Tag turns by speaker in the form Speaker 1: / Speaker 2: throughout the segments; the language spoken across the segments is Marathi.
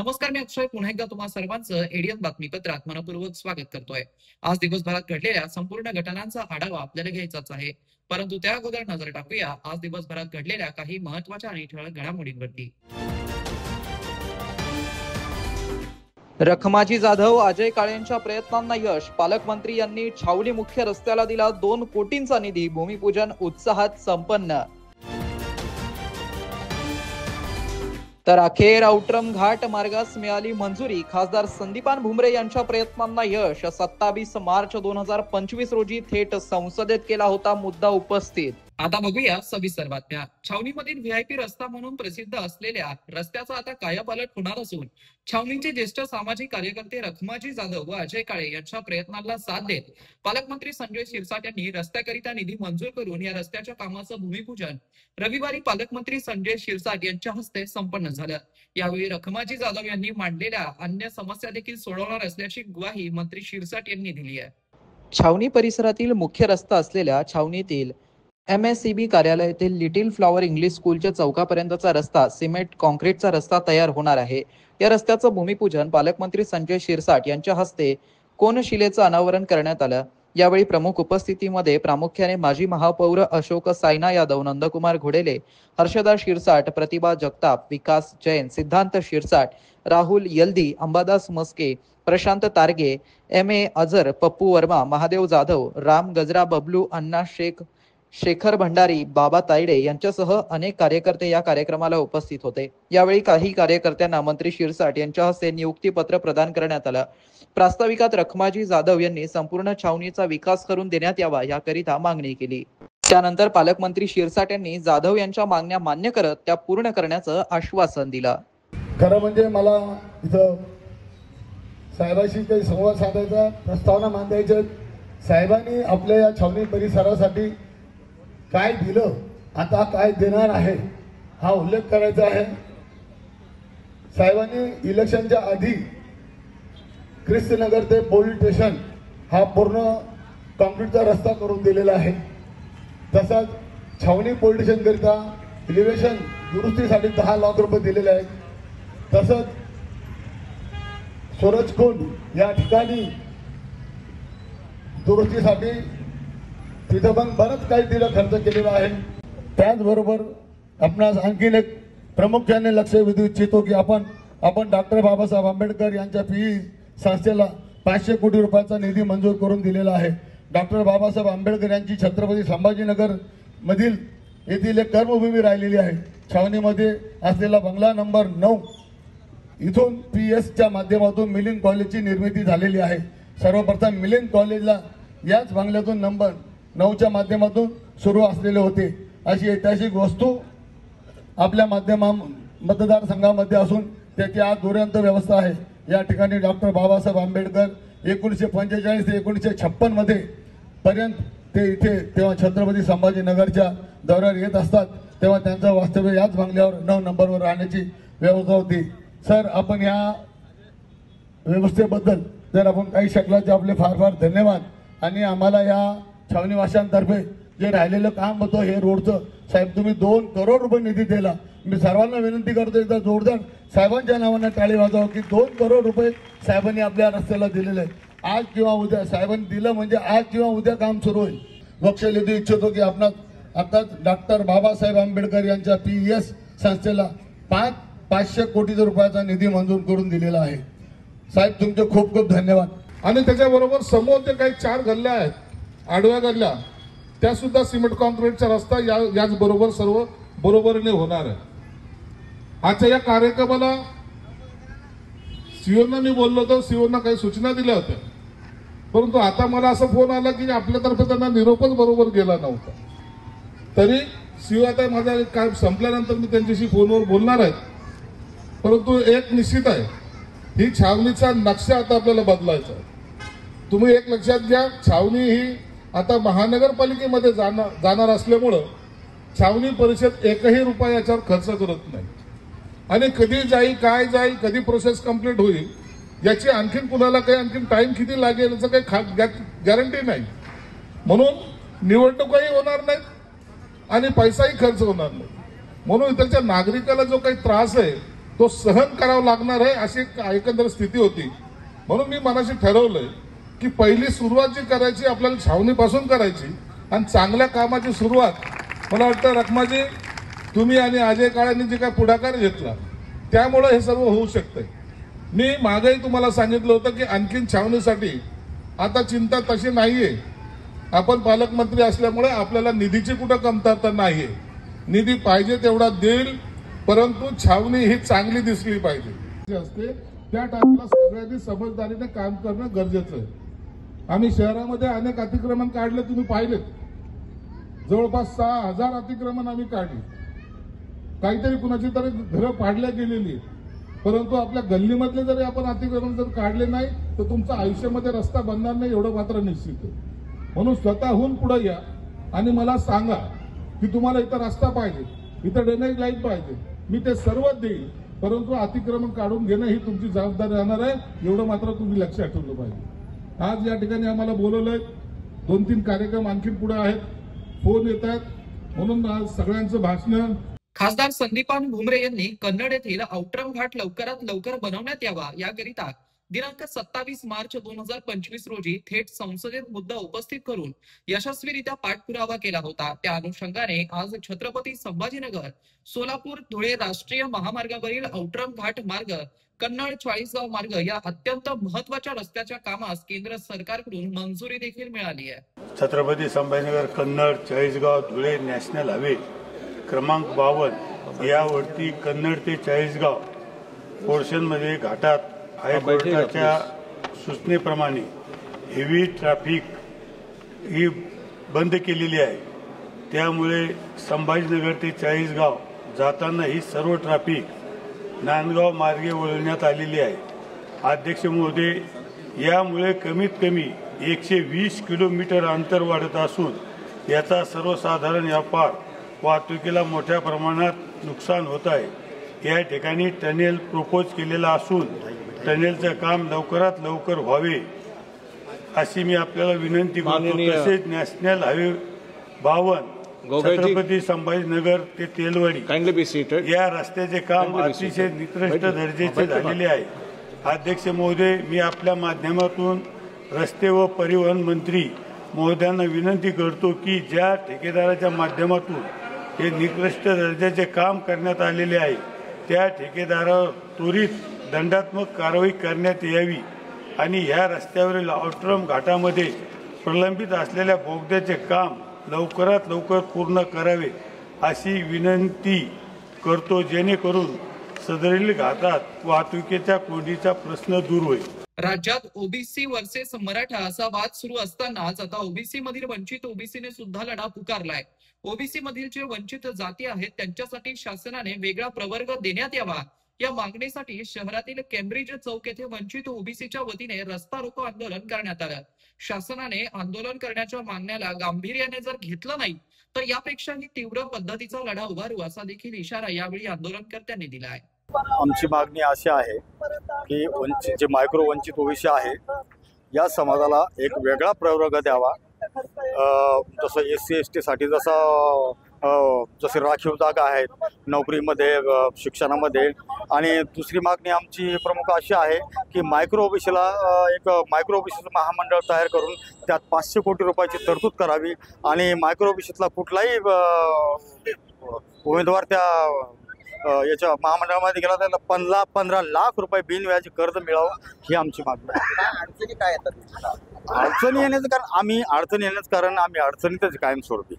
Speaker 1: नमस्कार, मी अक्षय पुन्हा एकदा तुम्हा सर्वांचं एडीएन बातमीपत्रात मनपूर्वक स्वागत करतोय। आज दिवसभरात घडलेल्या संपूर्ण घटनांचा आढावा आपल्याला घ्यायचाच आहे, परंतु त्या अगोदर नजर टाकूया आज दिवसभरात घडलेल्या काही महत्त्वाच्या आणि ठळक घडामोडींवरती।
Speaker 2: रखमाजी जाधव अजय काळेंच्या प्रयत्नांना यश, पालकमंत्री यांनी छावणी मुख्य रस्त्याला दिला 2 कोटींचा निधी, भूमिपूजन उत्साहात संपन्न। तर अखेर औटरम घाट मार्गास मिळाली मंजुरी, खासदार संदीपान भुमरे यांच्या प्रयत्नांना यश। 27 मार्च 2025 रोजी थेट संसदेत केला होता मुद्दा उपस्थित।
Speaker 1: आता बघूया सविस्तर बातम्या। छावणीमधील व्हीआयपी रस्ता म्हणून प्रसिद्ध असलेल्या रस्त्याचा आता कायापालट होणार असून छावणीचे ज्येष्ठ सामाजिक कार्यकर्ते रखमाजी जाधव व अजय काळे यांच्या प्रयत्नांना साथ देत पालकमंत्री संजय शिरसाट यांनी रस्त्याकरिता निधी मंजूर करून या रस्त्याच्या कामाचं भूमिपूजन रविवारी पालकमंत्री संजय शिरसाट यांच्या हस्ते संपन्न झालं। यावेळी रखमाजी जाधव यांनी मांडलेल्या अन्य समस्या देखील सोडवणार असल्याची ग्वाही मंत्री शिरसाट यांनी दिली आहे।
Speaker 2: छावणी परिसरातील मुख्य रस्ता असलेल्या छावणीतील MSCB कार्यालयातील लिटिल फ्लॉवर इंग्लिश स्कूलच्या चौकापर्यंतचा रस्ता सिमेंट कॉन्क्रीटचा रस्ता तयार होणार आहे। या रस्त्याचं भूमिपूजन पालकमंत्री संजय शिरसाट यांच्या हस्ते कोनशिलेचं अनावरण करण्यात आलं। यावेळी प्रमुख उपस्थितीमध्ये प्रामुख्याने माजी महापौर अशोक सायना यादव, नंदकुमार घोडेले, हर्षदा शिरसाट, प्रतिभा जगताप, विकास जैन, सिद्धांत शिरसाट, राहुल यल्दी, अंबादास मस्के, प्रशांत तारगे, MA अजर, पप्पू वर्मा, महादेव जाधव, राम गजरा, बबलू, अण्णा शेख, शेखर भंडारी, बाबा तायडे यांच्यासह अनेक कार्यकर्ते या कार्यक्रमाला उपस्थित होते। यावेळी काही कार्यकर्त्यांना मंत्री शिरसाट यांच्या हस्ते नियुक्तीपत्र प्रदान करण्यात आलं। प्रास्ताविकात रखमाजी जाधव यांनी संपूर्ण छावणीचा विकास करून देण्यात यावा याकरिता मागणी केली। त्यानंतर पालकमंत्री शिरसाट यांनी जाधव यांच्या मागण्या मान्य करत त्या पूर्ण करण्याचं आश्वासन दिलं।
Speaker 3: खरं म्हणजे मला इथं साहेबांशी काही संवाद साधायचा, प्रस्तावना मांडायच्या। साहेबांनी आपल्या या छावणी परिसरासाठी काय दिलं, आता काय देणार आहे हा उल्लेख करायचा आहे। साहेबांनी इलेक्शनच्या आधी ख्रिस्तनगर ते पोलीस स्टेशन हा पूर्ण कॉन्क्रीटचा रस्ता करून दिलेला आहे। तसंच छावणी पोलीस स्टेशन करिता इलेव्हेशन दुरुस्तीसाठी 10 लाख रुपये दिलेले आहेत। तसंच सूरजकुंड या ठिकाणी दुरुस्तीसाठी तिथं पण बरंच काही दिलं खर्च केलेला आहे। त्याचबरोबर आपणास आणखीन एक प्रामुख्याने लक्ष वेधू इच्छितो की आपण डॉक्टर बाबासाहेब आंबेडकर यांच्या PE संस्थेला 500 कोटी रुपयाचा निधी मंजूर करून दिलेला आहे। डॉक्टर बाबासाहेब आंबेडकर यांची छत्रपती संभाजीनगर मधील येथील एक कर्मभूमी राहिलेली आहे। छावणीमध्ये असलेला बंगला नंबर 9 इथून PS च्या माध्यमातून मिलिंद कॉलेजची निर्मिती झालेली आहे। सर्वप्रथम मिलिंद कॉलेजला याच बंगल्यातून नंबर 9च्या माध्यमातून सुरू असलेले होते। अशी ऐतिहासिक वस्तू आपल्या मतदारसंघामध्ये असून त्याची आज दुर्यंत व्यवस्था आहे। या ठिकाणी डॉक्टर बाबासाहेब आंबेडकर 1945 ते 1956 मध्ये पर्यंत ते इथे तेव्हा छत्रपती संभाजीनगरच्या दौऱ्यावर येत असतात, तेव्हा त्यांचं वास्तव्य याच बंगल्यावर 9 नंबरवर राहण्याची व्यवस्था होती। सर, आपण या व्यवस्थेबद्दल जर आपण काही शकला तर आपले फार फार धन्यवाद। आणि आम्हाला या छावणीवाशांतर्फे जे राहिलेलं काम होतं हे रोडचं, साहेब तुम्ही 2 करोड रुपये निधी दिला। मी सर्वांना विनंती करतो एकदा जोरदार साहेबांच्या नावाने टाळी वाजवा की 2 करोड रुपये साहेबांनी आपल्या रस्त्याला दिलेले आहेत। आज किंवा उद्या साहेबांनी दिलं म्हणजे आज किंवा उद्या काम सुरू होईल। वक्ष लिहू इच्छितो की आपण आताच डॉक्टर बाबासाहेब आंबेडकर यांच्या PES संस्थेला 500 कोटी रुपयाचा निधी मंजूर करून दिलेला आहे। साहेब तुमचे खूप खूप धन्यवाद।
Speaker 4: आणि त्याच्याबरोबर समोर जे काही 4 गल्ल्या आहेत आडव्या गल्ल्या, त्या सुद्धा सिमेंट कॉन्क्रीटचा रस्ता याच बरोबर सर्व बरोबरीने होणार आहे। आजच्या या कार्यक्रमाला सीओना मी बोललो तर सीओना काही सूचना दिल्या होत्या, परंतु आता मला असा फोन आला की आपल्यातर्फे त्यांना निरोपच बरोबर गेला नव्हता। तरी सीओ आता माझा काम संपल्यानंतर मी त्यांच्याशी फोनवर बोलणार आहे। परंतु एक निश्चित आहे, ही छावणीचा नक्षा आता आपल्याला बदलायचा आहे। तुम्ही एक लक्षात घ्या, छावणी ही आता महानगरपालिकेमध्ये जाणार असल्यामुळं छावणी परिषद 1ही रुपया याच्यावर खर्च करत नाही। आणि कधी जाईल, काय जाईल, कधी प्रोसेस कंप्लीट होईल याची आणखीन कुणाला काही आणखीन टाइम किती लागेल याचं काही गॅरंटी नाही। म्हणून निवडणुकाही होणार नाहीत आणि पैसाही खर्च होणार नाही। म्हणून इथलच्या नागरिकाला जो काही त्रास आहे तो तो सहन करावा लागणार आहे अशी एकंदर स्थिती होती. म्हणून मी मनाशी ठरवलंय की पहिली सुरुवात जी करायची आपल्याला छावणीपासून करायची आणि चांगल्या कामाची सुरुवात मला वाटतं रखमाजी तुम्ही आणि अजय काळेंनी जे काय पुढाकार घेतला त्यामुळे हे सर्व होऊ शकतंय. मी मागेही तुम्हाला सांगितलं होतं की आणखीन छावणीसाठी आता चिंता तशी नाहीये. आपण पालकमंत्री असल्यामुळे आपल्याला निधीची कुठं कमतरता नाहीये. निधी पाहिजे तेवढा देईल, परंतु छावणी ही चांगली दिसली पाहिजे असते. त्या टाइमला सगळ्यांनी समजदारीने काम करणं गरजेचं आहे. आम्ही शहरामध्ये अनेक अतिक्रमण काढले, तुम्ही पाहिलेत. जवळपास 6000 अतिक्रमण आम्ही काढली. काहीतरी कुणाची तरी घरं पाडल्या गेलेली, परंतु आपल्या गल्लीमधले जरी आपण अतिक्रमण जर काढले नाही तर तुमच्या आयुष्यामध्ये रस्ता बनणार नाही, एवढं मात्र निश्चित आहे. म्हणून स्वतःहून पुढे या आणि मला सांगा की तुम्हाला इथं रस्ता पाहिजे, इथं ड्रेनेज लाईन पाहिजे, मी ते सर्व देईल, परंतु अतिक्रमण काढून घेणं ही तुमची जबाबदारी राहणार आहे, एवढं मात्र तुम्ही लक्षात ठेवलं पाहिजे. आज या ठिकाणी आम्हाला बोलवलंय, 2-3 कार्यक्रम आणखी पुढे आहेत, फोन येत आहेत, म्हणून आज सगळ्यांचं भाषण.
Speaker 1: खासदार संदीपान भुमरे यांनी कन्नड येथील औटरम घाट लवकरात लवकर बनवण्यात यावा याकरिता दिनांक 27 मार्च 2025 रोजी थेट संसदेत मुद्दा उपस्थित करून यशस्वीरित्या पाठपुरावा केला होता. त्या अनुषंगाने आज छत्रपती संभाजीनगर सोलापूर धुळे राष्ट्रीय महामार्गावरील औटरम घाट मार्ग कन्नड चाळीसगाव मार्ग या अत्यंत महत्वाच्या रस्त्याच्या कामास केंद्र सरकारकडून मंजुरी देखील मिळाली आहे.
Speaker 5: छत्रपती संभाजीनगर कन्नड चाळीसगाव धुळे नॅशनल हायवे क्रमांक 52 यावरती कन्नड ते चाळीसगाव पोर्शनमध्ये घाटात हायकोर्टाच्या सूचनेप्रमाणे हेवी ट्रॅफिक ही बंद केलेली आहे. त्यामुळे संभाजीनगर ते चाळीसगाव जाताना ही सर्व ट्रॅफिक नांदगाव मार्गे वळवण्यात आलेली आहे. अध्यक्ष महोदय, यामुळे कमीत कमी 120 किलोमीटर अंतर वाढत असून याचा सर्वसाधारण व्यापार वाहतुकीला मोठ्या प्रमाणात नुकसान होत आहे. या ठिकाणी टनेल प्रपोज केलेला असून टनेलचं काम लवकरात लवकर व्हावे अशी मी आपल्याला विनंती करतो. तसेच नॅशनल हायवे 52 छत्रपती संभाजीनगर ते तेलवाडी या रस्त्याचे काम अतिशय निकृष्ट दर्जाचे झालेले आहे. अध्यक्ष महोदय, मी आपल्या माध्यमातून रस्ते व परिवहन मंत्री महोदयांना विनंती करतो की ज्या ठेकेदाराच्या माध्यमातून हे निकृष्ट दर्जाचे काम करण्यात आलेले आहे त्या ठेकेदारावर त्वरित दंडात्मक कारवाई करण्यात यावी आणि ह्या रस्त्यावरील औटरम घाटामध्ये प्रलंबित असलेल्या बोगद्याचे काम लवकरात लवकर पूर्ण करावे अशी विनंती करतो, जेणेकरून सदरील घाटात वाहतुकीच्या कोंडीचा प्रश्न दूर होईल.
Speaker 1: राज्यात ओबीसी वर्सेस मराठा असा वाद सुरू असतानाच आता ओबीसी मधील वंचित ओबीसीने सुद्धा लढा पुकारलाय. ओबीसी मधील जे वंचित जाती आहेत त्यांच्यासाठी शासनाने वेगळा प्रवर्ग देण्यात यावा या मागणीसाठी शहरातील केम्ब्रिज चौक येथे वंचित ओबीसीच्या वतीने रस्ता रोको आंदोलन करण्यात आलं. शासनाने आंदोलन करण्याच्या मागण्याला गांभीर्याने जर घेतलं नाही तर यापेक्षाही तीव्र पद्धतीचा लढा उभारू असा देखील इशारा यावेळी आंदोलनकर्त्यांनी दिला आहे.
Speaker 6: आमची मागणी अशी आहे की वंचित जे मायक्रो वंचित ओबीसी आहे या समाजाला एक वेगळा प्रवर्ग द्यावा. जसं SC ST साठी जसे राखीव जागा आहेत नोकरीमध्ये, शिक्षणामध्ये. आणि दुसरी मागणी आमची प्रमुख अशी आहे की मायक्रो ओबीसीला एक मायक्रो ओबीसीचं महामंडळ तयार करून त्यात 500 कोटी रुपयाची तरतूद करावी आणि मायक्रो ओबीसीतला कुठलाही उमेदवार त्या याच्या महामंडळामध्ये गेला त्याला 15 लाख रुपये बिनव्याजी कर्ज मिळावं ही आमची मागणी आहे.
Speaker 7: अडचणी काय येतात?
Speaker 6: अडचणी येण्याचं कारण आम्ही अडचणीतच कायमस्वरूपी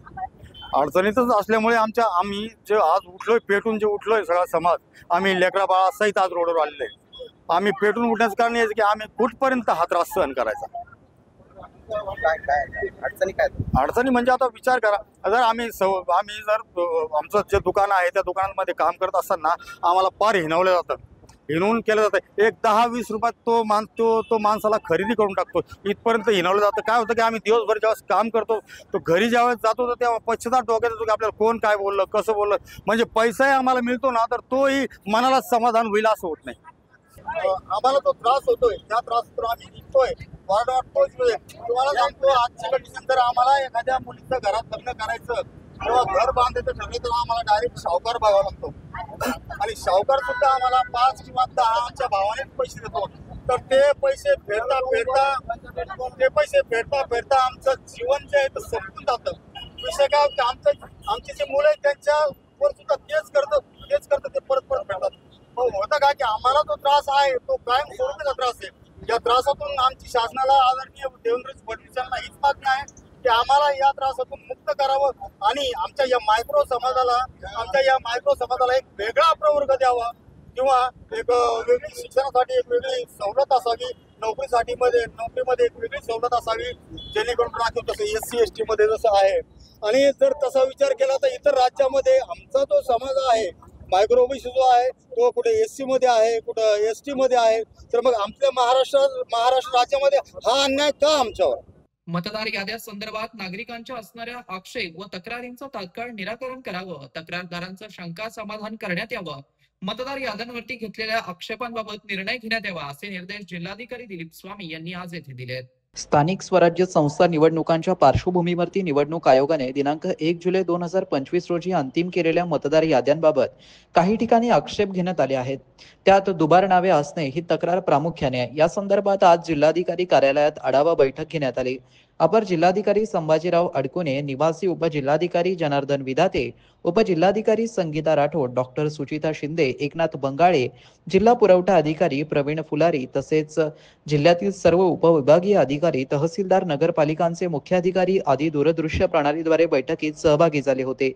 Speaker 6: अडचणीतच असल्यामुळे आम्ही जे आज उठलोय, पेटून जे उठलोय सगळा समाज, आम्ही लेकरा बाळा सहित आज रोडवर आलेले आहे. आम्ही पेटून उठण्याचं कारण हे की आम्ही कुठपर्यंत हा त्रास सहन करायचा. अडचणी म्हणजे आता विचार करा, जर आम्ही जर आमचं जे दुकान आहे त्या दुकानामध्ये काम करत असताना आम्हाला पार हिणवलं जातं, हिणवून केलं जातं. एक 10-20 रुपयात तो माणसाला खरेदी करून टाकतो, इथपर्यंत हिणवलं जातं. काय होतं की आम्ही दिवसभर ज्यावेळेस काम करतो तो घरी ज्यावेळेस जातो तर तेव्हा पश्चाताप डोक्यात येतो की आपल्याला कोण काय बोललं, कसं बोललं. म्हणजे पैसाही आम्हाला मिळतो ना तर तोही मनाला समाधान होईल असं होत नाही.
Speaker 7: आम्हाला तो त्रास होतोय, त्या त्रासातून आम्ही निघतोय, वारंवार पोहोचतोय. तुम्हाला सांगतो, आजची कंडिशन जर आम्हाला एखाद्या मुलीचं घरात लग्न करायचं किंवा घर बांधायचं ठरलं तर आम्हाला डायरेक्ट सावकार बघावा लागतो आणि सावकार सुद्धा आम्हाला 5 किंवा 10 आमच्या भावाने पैसे देतो. तर ते पैसे फेडता फेडता आमचं जीवन जे आहे ते संपून जातं. विषय काय होतं, आमचे जे मुलं आहेत त्यांच्यावर सुद्धा तेच करतं ते परत फेडतात. मग होतं काय की आम्हाला जो त्रास आहे तो कायम स्वरूपीचा त्रास आहे. या त्रासातून आमची शासनाला आदरणीय देवेंद्र फडणवीस यांना हीच मागणी आहे की आम्हाला या त्रासातून मुक्त करावं आणि आमच्या या मायक्रो समाजाला एक वेगळा प्रवर्ग द्यावा किंवा एक वेगळी शिक्षणासाठी एक वेगळी सवलत असावी, नोकरीमध्ये एक वेगळी सवलत असावी, जेणेकरून राखीव तसं SC ST मध्ये जसं आहे. आणि जर तसा विचार केला तर इतर राज्यामध्ये आमचा जो समाज आहे मायक्रो ओबीसी जो आहे तो कुठे SC मध्ये आहे, कुठं ST मध्ये आहे. तर मग आमच्या महाराष्ट्र राज्यामध्ये हा अन्याय का आमच्यावर?
Speaker 1: मतदार याद्या संदर्भात नागरिकांच्या असणाऱ्या आक्षेप व तक्रारींचं तात्काळ निराकरण करावं, तक्रारदारांचं शंका समाधान करण्यात यावं, मतदार याद्यांवरती घेतलेल्या आक्षेपांबाबत निर्णय घेण्यात यावा असे निर्देश जिल्हाधिकारी दिलीप स्वामी यांनी आज येथे दिले आहेत.
Speaker 2: स्थानिक स्वराज्य संस्था निवडणुकांच्या पार्श्वभूमीवरती निवडणूक आयोगाने दिनांक 1 जुलै 2025 रोजी अंतिम केलेल्या मतदार याद्यांबाबत काही ठिकाणी आक्षेप घेण्यात आले आहेत. त्यात दुबार नावे असणे ही तक्रार प्रामुख्याने आहे. या संदर्भात आज जिल्हाधिकारी कार्यालयात आढावा बैठक घेण्यात आली. अपर जिल्हाधिकारी संभाजीराव अडकुने, निवासी उपजिल्हाधिकारी जनार्दन विधाते, उपजिल्हाधिकारी संगीता राठोड, डॉक्टर सुचिता शिंदे, एकनाथ बंगाळे, जिल्हा पुरवठा अधिकारी प्रवीण फुलारी तसेच जिल्ह्यातील सर्व उपविभागीय अधिकारी, तहसीलदार, नगरपालिकांचे मुख्याधिकारी आदी दूरदृश्य प्रणालीद्वारे बैठकीत सहभागी झाले होते.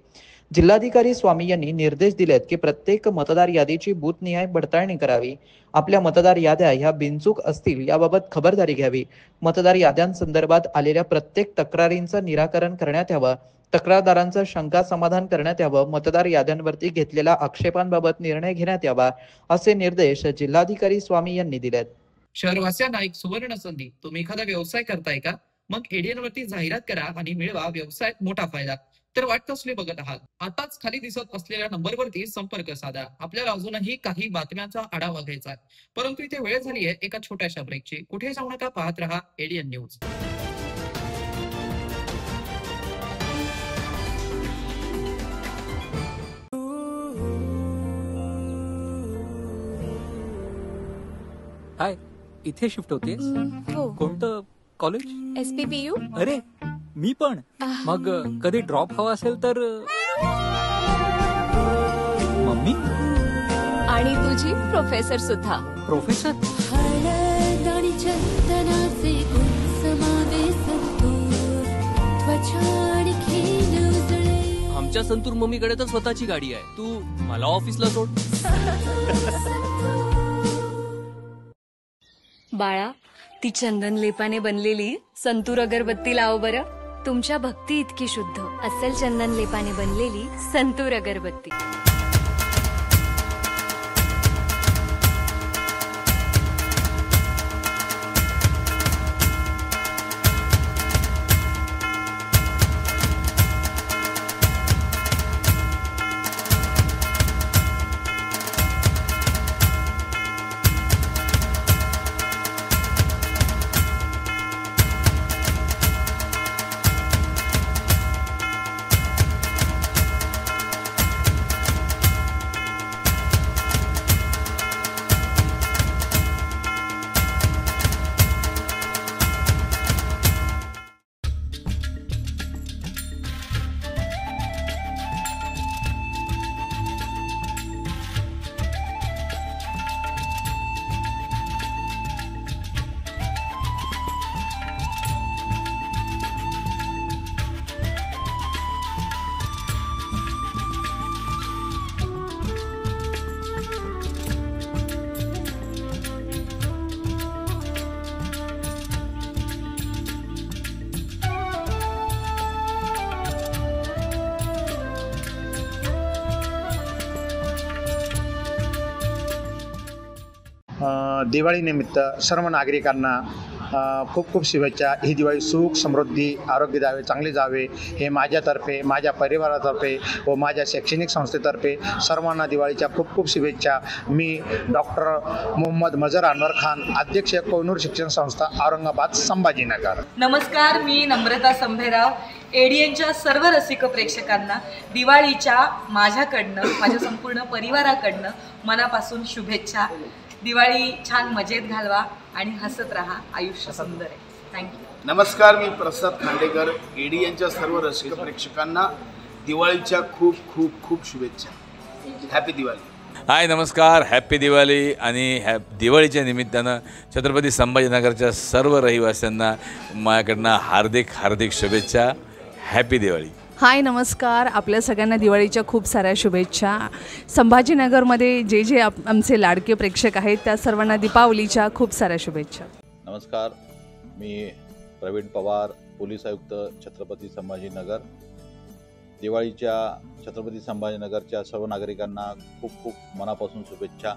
Speaker 2: जिल्हाधिकारी स्वामी यांनी निर्देश दिलेत की प्रत्येक मतदार यादीची बूथनिहाय पडताळणी करावी. आपल्या मतदार याद्या ह्या बिनचूक असतील याबाबत खबरदारी घ्यावी. मतदार याद्यांसंदर्भात आलेल्या प्रत्येक तक्रारींचं निराकरण करण्यात यावं. तक्रारदारांचं शंका समाधान करण्यात यावं. मतदार याद्यांवरती घेतलेल्या आक्षेपांबाबत निर्णय घेण्यात यावा असे निर्देश जिल्हाधिकारी स्वामी यांनी दिलेत.
Speaker 1: शहरवासियांना एक सुवर्ण संधी. तुम्ही एखादा व्यवसाय करताय का? मग ADN वरती जाहिरात करा आणि मिळवा व्यवसायात मोठा फायदा. तर वाट कसली बघत आहात? आताच खाली दिसत असलेल्या नंबरवरती संपर्क साधा. आपल्याला अजूनही काही बातम्यांचा आढावा घ्यायचा आहे, परंतु इथे वेळ झाली आहे एका छोट्याशा ब्रेकची. कुठे जाऊ नका, पाहत रहा ADN न्यूज.
Speaker 8: हाय, इथे शिफ्ट होतेस?
Speaker 9: हो.
Speaker 8: कोणतं कॉलेज?
Speaker 9: SPPU.
Speaker 8: अरे मी पण. मग कधी ड्रॉप हवा असेल तर मम्मी
Speaker 9: आणि तुझी प्रोफेसर सुद्धा.
Speaker 8: प्रोफेसर?
Speaker 10: आमच्या संतूर मम्मीकडे तर स्वतःची गाडी आहे. तू मला ऑफिसला सोड.
Speaker 9: बाळा, ती चंदन लेपाने बनलेली संतूर अगरबत्ती लाव बरं. तुमच्या भक्ती इतकी शुद्ध, अस्सल चंदन लेपाने बनलेली संतूर अगरबत्ती.
Speaker 11: दिवाळीनिमित्त सर्व नागरिकांना खूप खूप शुभेच्छा. ही दिवाळी सुख, समृद्धी, आरोग्य द्यावे, चांगले जावे हे माझ्यातर्फे, माझ्या परिवारातर्फे व माझ्या शैक्षणिक संस्थेतर्फे सर्वांना दिवाळीच्या खूप खूप शुभेच्छा. मी डॉक्टर मोहम्मद मजर अनवर खान, अध्यक्ष कोहिनूर शिक्षण संस्था, औरंगाबाद, संभाजीनगर.
Speaker 12: नमस्कार, मी नम्रता संभेराव, एडीएनच्या सर्व रसिक प्रेक्षकांना दिवाळीच्या माझ्याकडनं, माझ्या संपूर्ण परिवाराकडनं मनापासून शुभेच्छा. दिवाळी छान मजेत घालवा आणि हसत राहा. आयुष्य सुंदर आहे. थँक्यू.
Speaker 13: नमस्कार, मी प्रसाद खांडेकर. एडीएनच्या सर्व रसिक प्रेक्षकांना दिवाळीच्या खूप खूप खूप शुभेच्छा. हॅपी दिवाळी.
Speaker 14: हाय, नमस्कार, हॅपी दिवाळी. आणि दिवाळीच्या निमित्तानं छत्रपती संभाजीनगरच्या सर्व रहिवाशांना माझ्याकडनं हार्दिक हार्दिक शुभेच्छा. हॅपी दिवाळी.
Speaker 15: हाय, नमस्कार. आपल्या सगळ्यांना दिवाळीच्या खूप साऱ्या शुभेच्छा. संभाजीनगरमध्ये जे आमचे लाडके प्रेक्षक आहेत त्या सर्वांना दीपावलीच्या खूप साऱ्या शुभेच्छा.
Speaker 16: नमस्कार, मी प्रवीण पवार, पोलीस आयुक्त, छत्रपती संभाजीनगर. दिवाळीच्या छत्रपती संभाजीनगरच्या सर्व नागरिकांना खूप खूप मनापासून शुभेच्छा.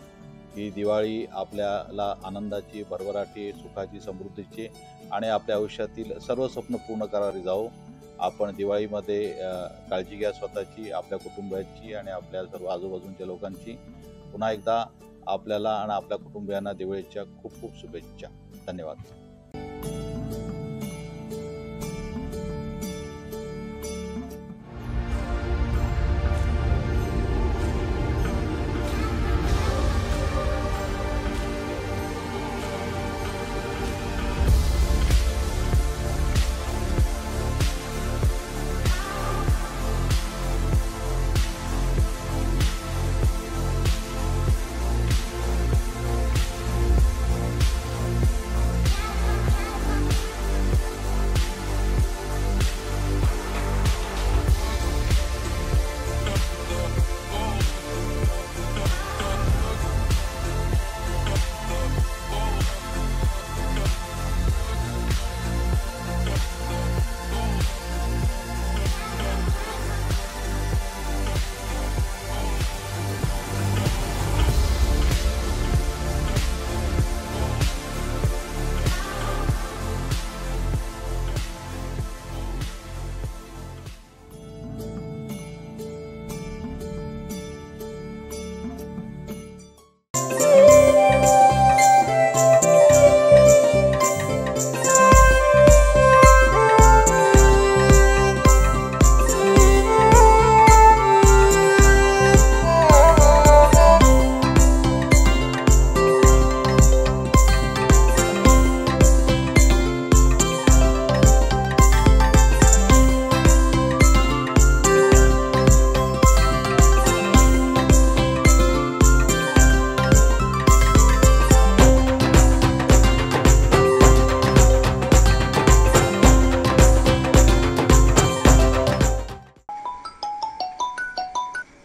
Speaker 16: ही दिवाळी आपल्याला आनंदाची, भरभराटी, सुखाची, समृद्धीची आणि आपल्या आयुष्यातील सर्व स्वप्न पूर्ण करणारी जाओ. आपण दिवाळीमध्ये काळजी घ्या स्वतःची, आपल्या कुटुंबाची आणि आपल्या सर्व आजूबाजूच्या लोकांची. पुन्हा एकदा आपल्याला आणि आपल्या कुटुंबियांना दिवाळीच्या खूप खूप शुभेच्छा. धन्यवाद.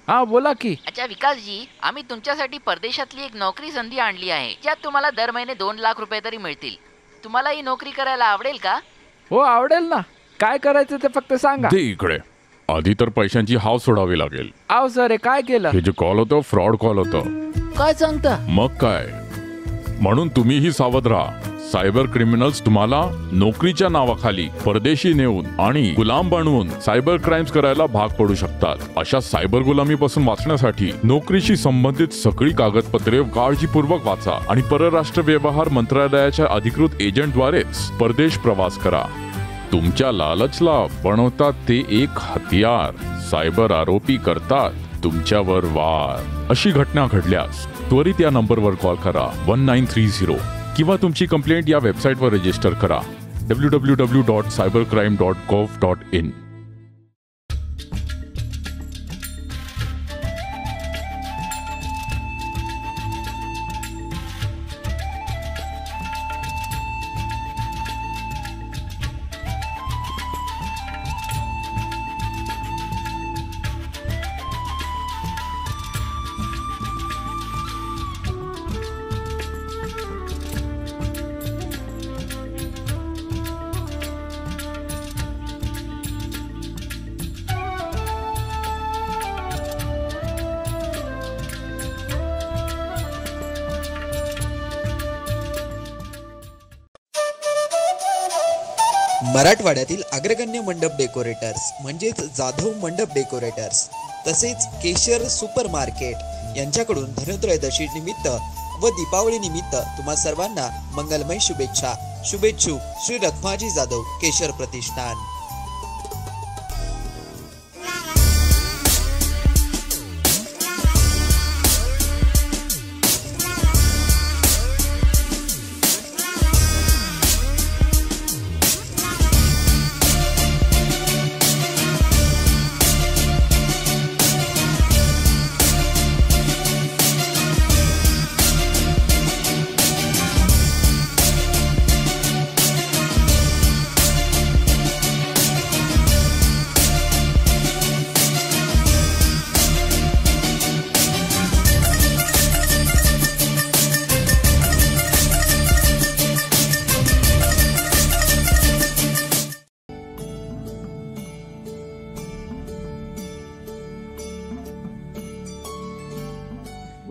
Speaker 17: हा, बोला की.
Speaker 18: अच्छा विकासजी, आम्ही तुमच्यासाठी परदेशातली एक नोकरी संधी आणली आहे, ज्यात तुम्हाला दर महिने 2 लाख रुपये तरी मिळतील. तुम्हाला ही नोकरी करायला आवडेल का?
Speaker 17: हो, आवडेल ना. काय करायचं ते फक्त सांगा.
Speaker 19: ते इकडे आधी तर पैशांची हाव सोडावी लागेल.
Speaker 17: आव सर, हे काय केलं?
Speaker 19: हे जे कॉल होतं फ्रॉड कॉल होतं.
Speaker 17: काय सांगता?
Speaker 19: मग काय, म्हणून तुम्हीही सावध राहा. सायबर क्रिमिनल्स तुम्हाला नोकरीच्या नावाखाली परदेशी नेऊन आणि गुलाम बनवून सायबर क्राईम्स करायला भाग पडू शकतात. अशा सायबर गुलामीपासून वाचण्यासाठी नोकरीशी संबंधित सगळी कागदपत्रे काळजीपूर्वक वाचा आणि परराष्ट्र व्यवहार मंत्रालयाच्या अधिकृत एजंटद्वारेच परदेश प्रवास करा. तुमच्या लालचला बनवतात ते एक हत्यार. सायबर आरोपी करतात तुमच्यावर वार. अशी घटना घडल्यास त्वरित या नंबरवर कॉल करा 1930 किंवा तुमची कंप्लेंट या वेबसाईटवर रजिस्टर करा www.cybercrime.gov.in.
Speaker 20: मराठवाड्यातील अग्रगण्य मंडप डेकोरेटर्स म्हणजेच जाधव मंडप डेकोरेटर्स तसेच केशर सुपर मार्केट यांच्याकडून धनत्रयोदशी निमित्त व दीपावली निमित्त तुम्हा सर्वांना मंगलमय शुभेच्छा. शुभेच्छुक श्री रखमाजी जाधव केशर प्रतिष्ठान.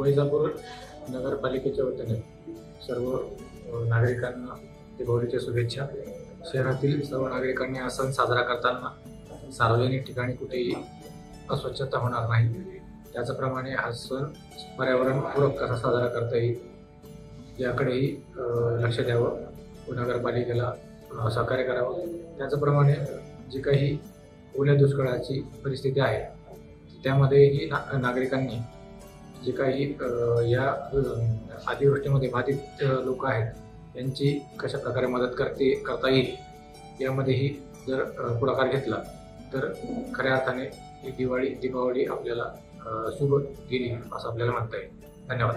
Speaker 21: वैजापूर नगरपालिकेच्या वतीने सर्व नागरिकांना दीपावलीच्या शुभेच्छा. शहरातील सर्व नागरिकांनी हा सण साजरा करताना सार्वजनिक ठिकाणी कुठेही अस्वच्छता होणार नाही, त्याचप्रमाणे हा सण पर्यावरणपूरक कसा साजरा करता येईल याकडेही लक्ष द्यावं व नगरपालिकेला सहकार्य करावं. त्याचप्रमाणे जी काही ओल्या दुष्काळाची परिस्थिती आहे त्यामध्येही नागरिकांनी जे काही या अतिवृष्टीमध्ये बाधित लोक आहेत यांची कशा प्रकारे मदत करता येईल यामध्येही जर पुढाकार घेतला तर खऱ्या अर्थाने ही दीपावली आपल्याला शुभ गेली असं आपल्याला म्हणता येईल. धन्यवाद.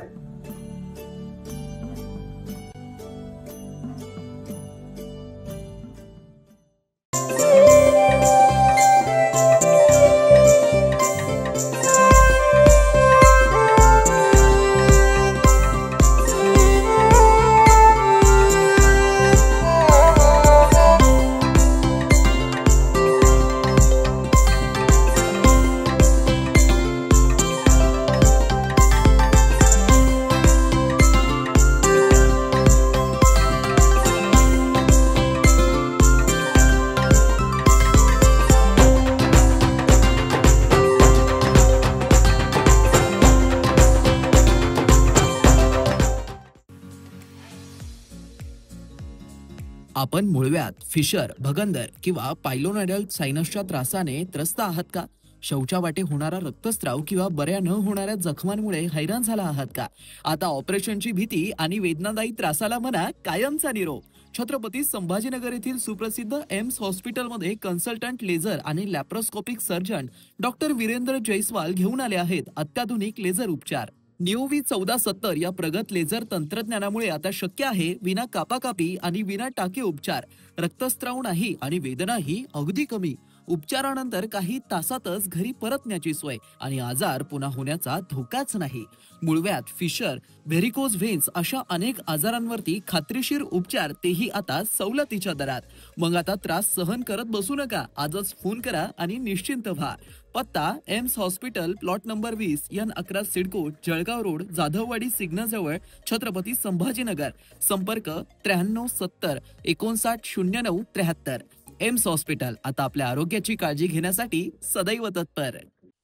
Speaker 22: आपण मुळव्यात, फिशर, भगंदर किंवा पायलोनोडल सायनसच्या त्रासाने त्रस्त आहात का? शौचावाटे होणारा रक्तस्राव किंवा बऱ्या न होणाऱ्या जखमांमुळे हैराण झाला आहात का? आता ऑपरेशनची भीती आणि वेदनादायी त्रासाला म्हणा कायमचा निरोप. छत्रपती संभाजीनगर येथील सुप्रसिद्ध एम्स हॉस्पिटलमध्ये कन्सल्टंट लेझर आणि laparoscopic surgeon doctor Virendra Jaiswal घेऊन आले आहेत अत्याधुनिक लेझर उपचार. निओव्ही 1470 या प्रगत लेझर तंत्रज्ञानामुळे आता शक्य आहे विना कापाकापी आणि विना टाके उपचार. रक्तस्राव नाही आणि वेदनाही अगदी कमी. उपचारानंतर काही तासातच घरी परतण्याची सोय आणि आजार पुन्हा होण्याचा धोकाच नाही. मुळव्यात, फिशर, व्हेरिकोज व्हेन्स अशा अनेक आजारांवरती खात्रीशीर उपचार, तेही आता सवलतीच्या दरात. मग आता त्रास सहन करत बसू नका. आजच फोन करा आणि निश्चिंत व्हा. पत्ता AIIMS hospital, plot number 20, N11 CIDCO, Jalgaon road, Jadhavwadi सिग्नलजवळ, छत्रपती संभाजीनगर. संपर्क 93 70 59 09 73. एम्स हॉस्पिटल आता आपल्या आरोग्याची काळजी घेण्यासाठी सदैव तत्पर.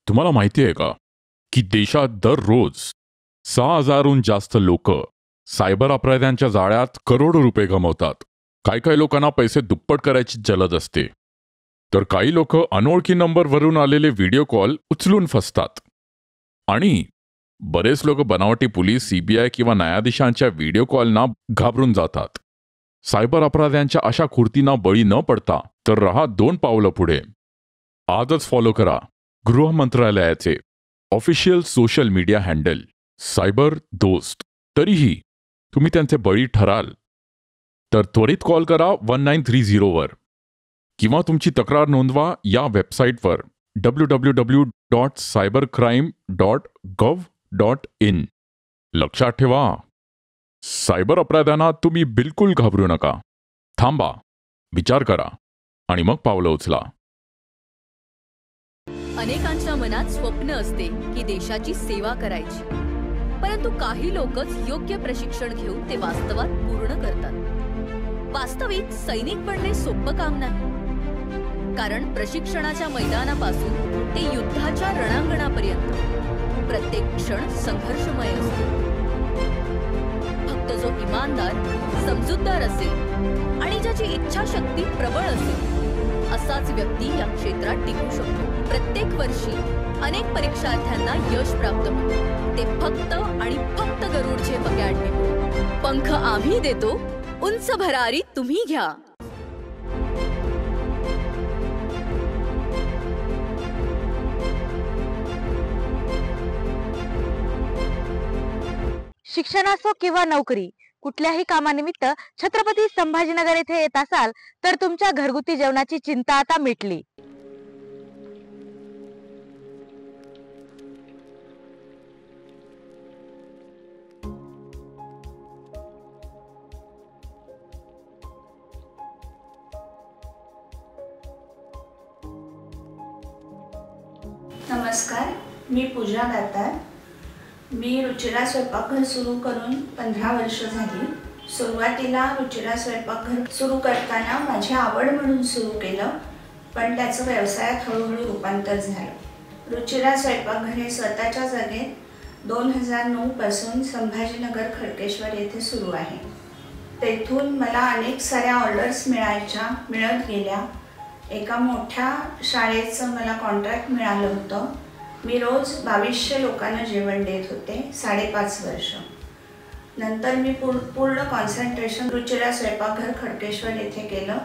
Speaker 19: तुम्हाला माहिती आहे का की देशात दररोज 6,000हून जास्त लोक सायबर अपराध्यांच्या जाळ्यात करोडो रुपये गमावतात. काही लोकांना पैसे दुप्पट करायची जलद असते, तर काही लोक अनोळखी नंबरवरून आलेले व्हिडिओ कॉल उचलून फसतात. आणि बरेच लोक बनावटी पोलीस, CBI किंवा न्यायाधीशांच्या व्हिडिओ कॉलना घाबरून जातात. सायबर अपराध्यांच्या अशा कृतींना बळी न पडता तर रहा 2 पावलं पुढे. आजच फॉलो करा गृह मंत्रालयाचे official social media handle cyber दोस्त. तरीही तुम्ही त्यांचे बळी ठराल तर त्वरित कॉल करा 1930 वर किंवा तुमची तक्रार नोंदवा या वेबसाईटवर www.cybercrime.gov.in. लक्षात ठेवा, सायबर अपराध्यांना तुम्ही बिलकुल घाबरू नका. थांबा, विचार करा आणि मग पावलं उचला.
Speaker 9: अनेकांच्या मनात स्वप्न असते की देशाची सेवा करायची, परंतु काही लोकच योग्य प्रशिक्षण घेऊन ते वास्तवात पूर्ण करतात. वास्तविक सैनिक बनणे सोपं काम नाही, कारण प्रशिक्षणाच्या मैदानापासून ते युद्धाच्या रणांगणापर्यंत प्रत्येक क्षण संघर्षमय असतो. फक्त जो इमानदार, समजूतदार असेल आणि ज्याची इच्छाशक्ती प्रबळ असेल असाच व्यक्ती या क्षेत्रात टिकू शकतो. प्रत्येक वर्षी अनेक परीक्षार्थ्यांना यश प्राप्त होते, ते फक्त आणि फक्त गरुडचे पगाडणे. पंख आम्ही देतो, उंच भरारी तुम्ही घ्या.
Speaker 23: शिक्षण असो किंवा नोकरी, कुठल्याही कामानिमित्त छत्रपती संभाजीनगर येथे येत असाल तर तुमच्या घरगुती जेवणाची चिंता आता मिटली.
Speaker 24: नमस्कार, मी पूजा दातार.
Speaker 3: मी रुचिरा स्वयंपाकघर सुरू करून 15 वर्ष झाली. सुरुवातीला रुचिरा स्वयंपाकघर सुरू करताना माझी आवड म्हणून सुरू केलं, पण त्याचं व्यवसायात हळूहळू रूपांतर झालं. रुचिरा स्वयंपाकघर हे स्वतःच्या जागेत 2009 पासून संभाजीनगर खडकेश्वर येथे सुरू आहे. तेथून मला अनेक साऱ्या ऑर्डर्स मिळत गेल्या. एका मोठ्या शाळेचं मला कॉन्ट्रॅक्ट मिळालं होतं. मी रोज 2200 लोकांना जेवण देत होते 5.5 वर्ष. नंतर मी पूर्ण कॉन्सन्ट्रेशन रुचिरा स्वयंपाकघर खडकेश्वर येथे केलं.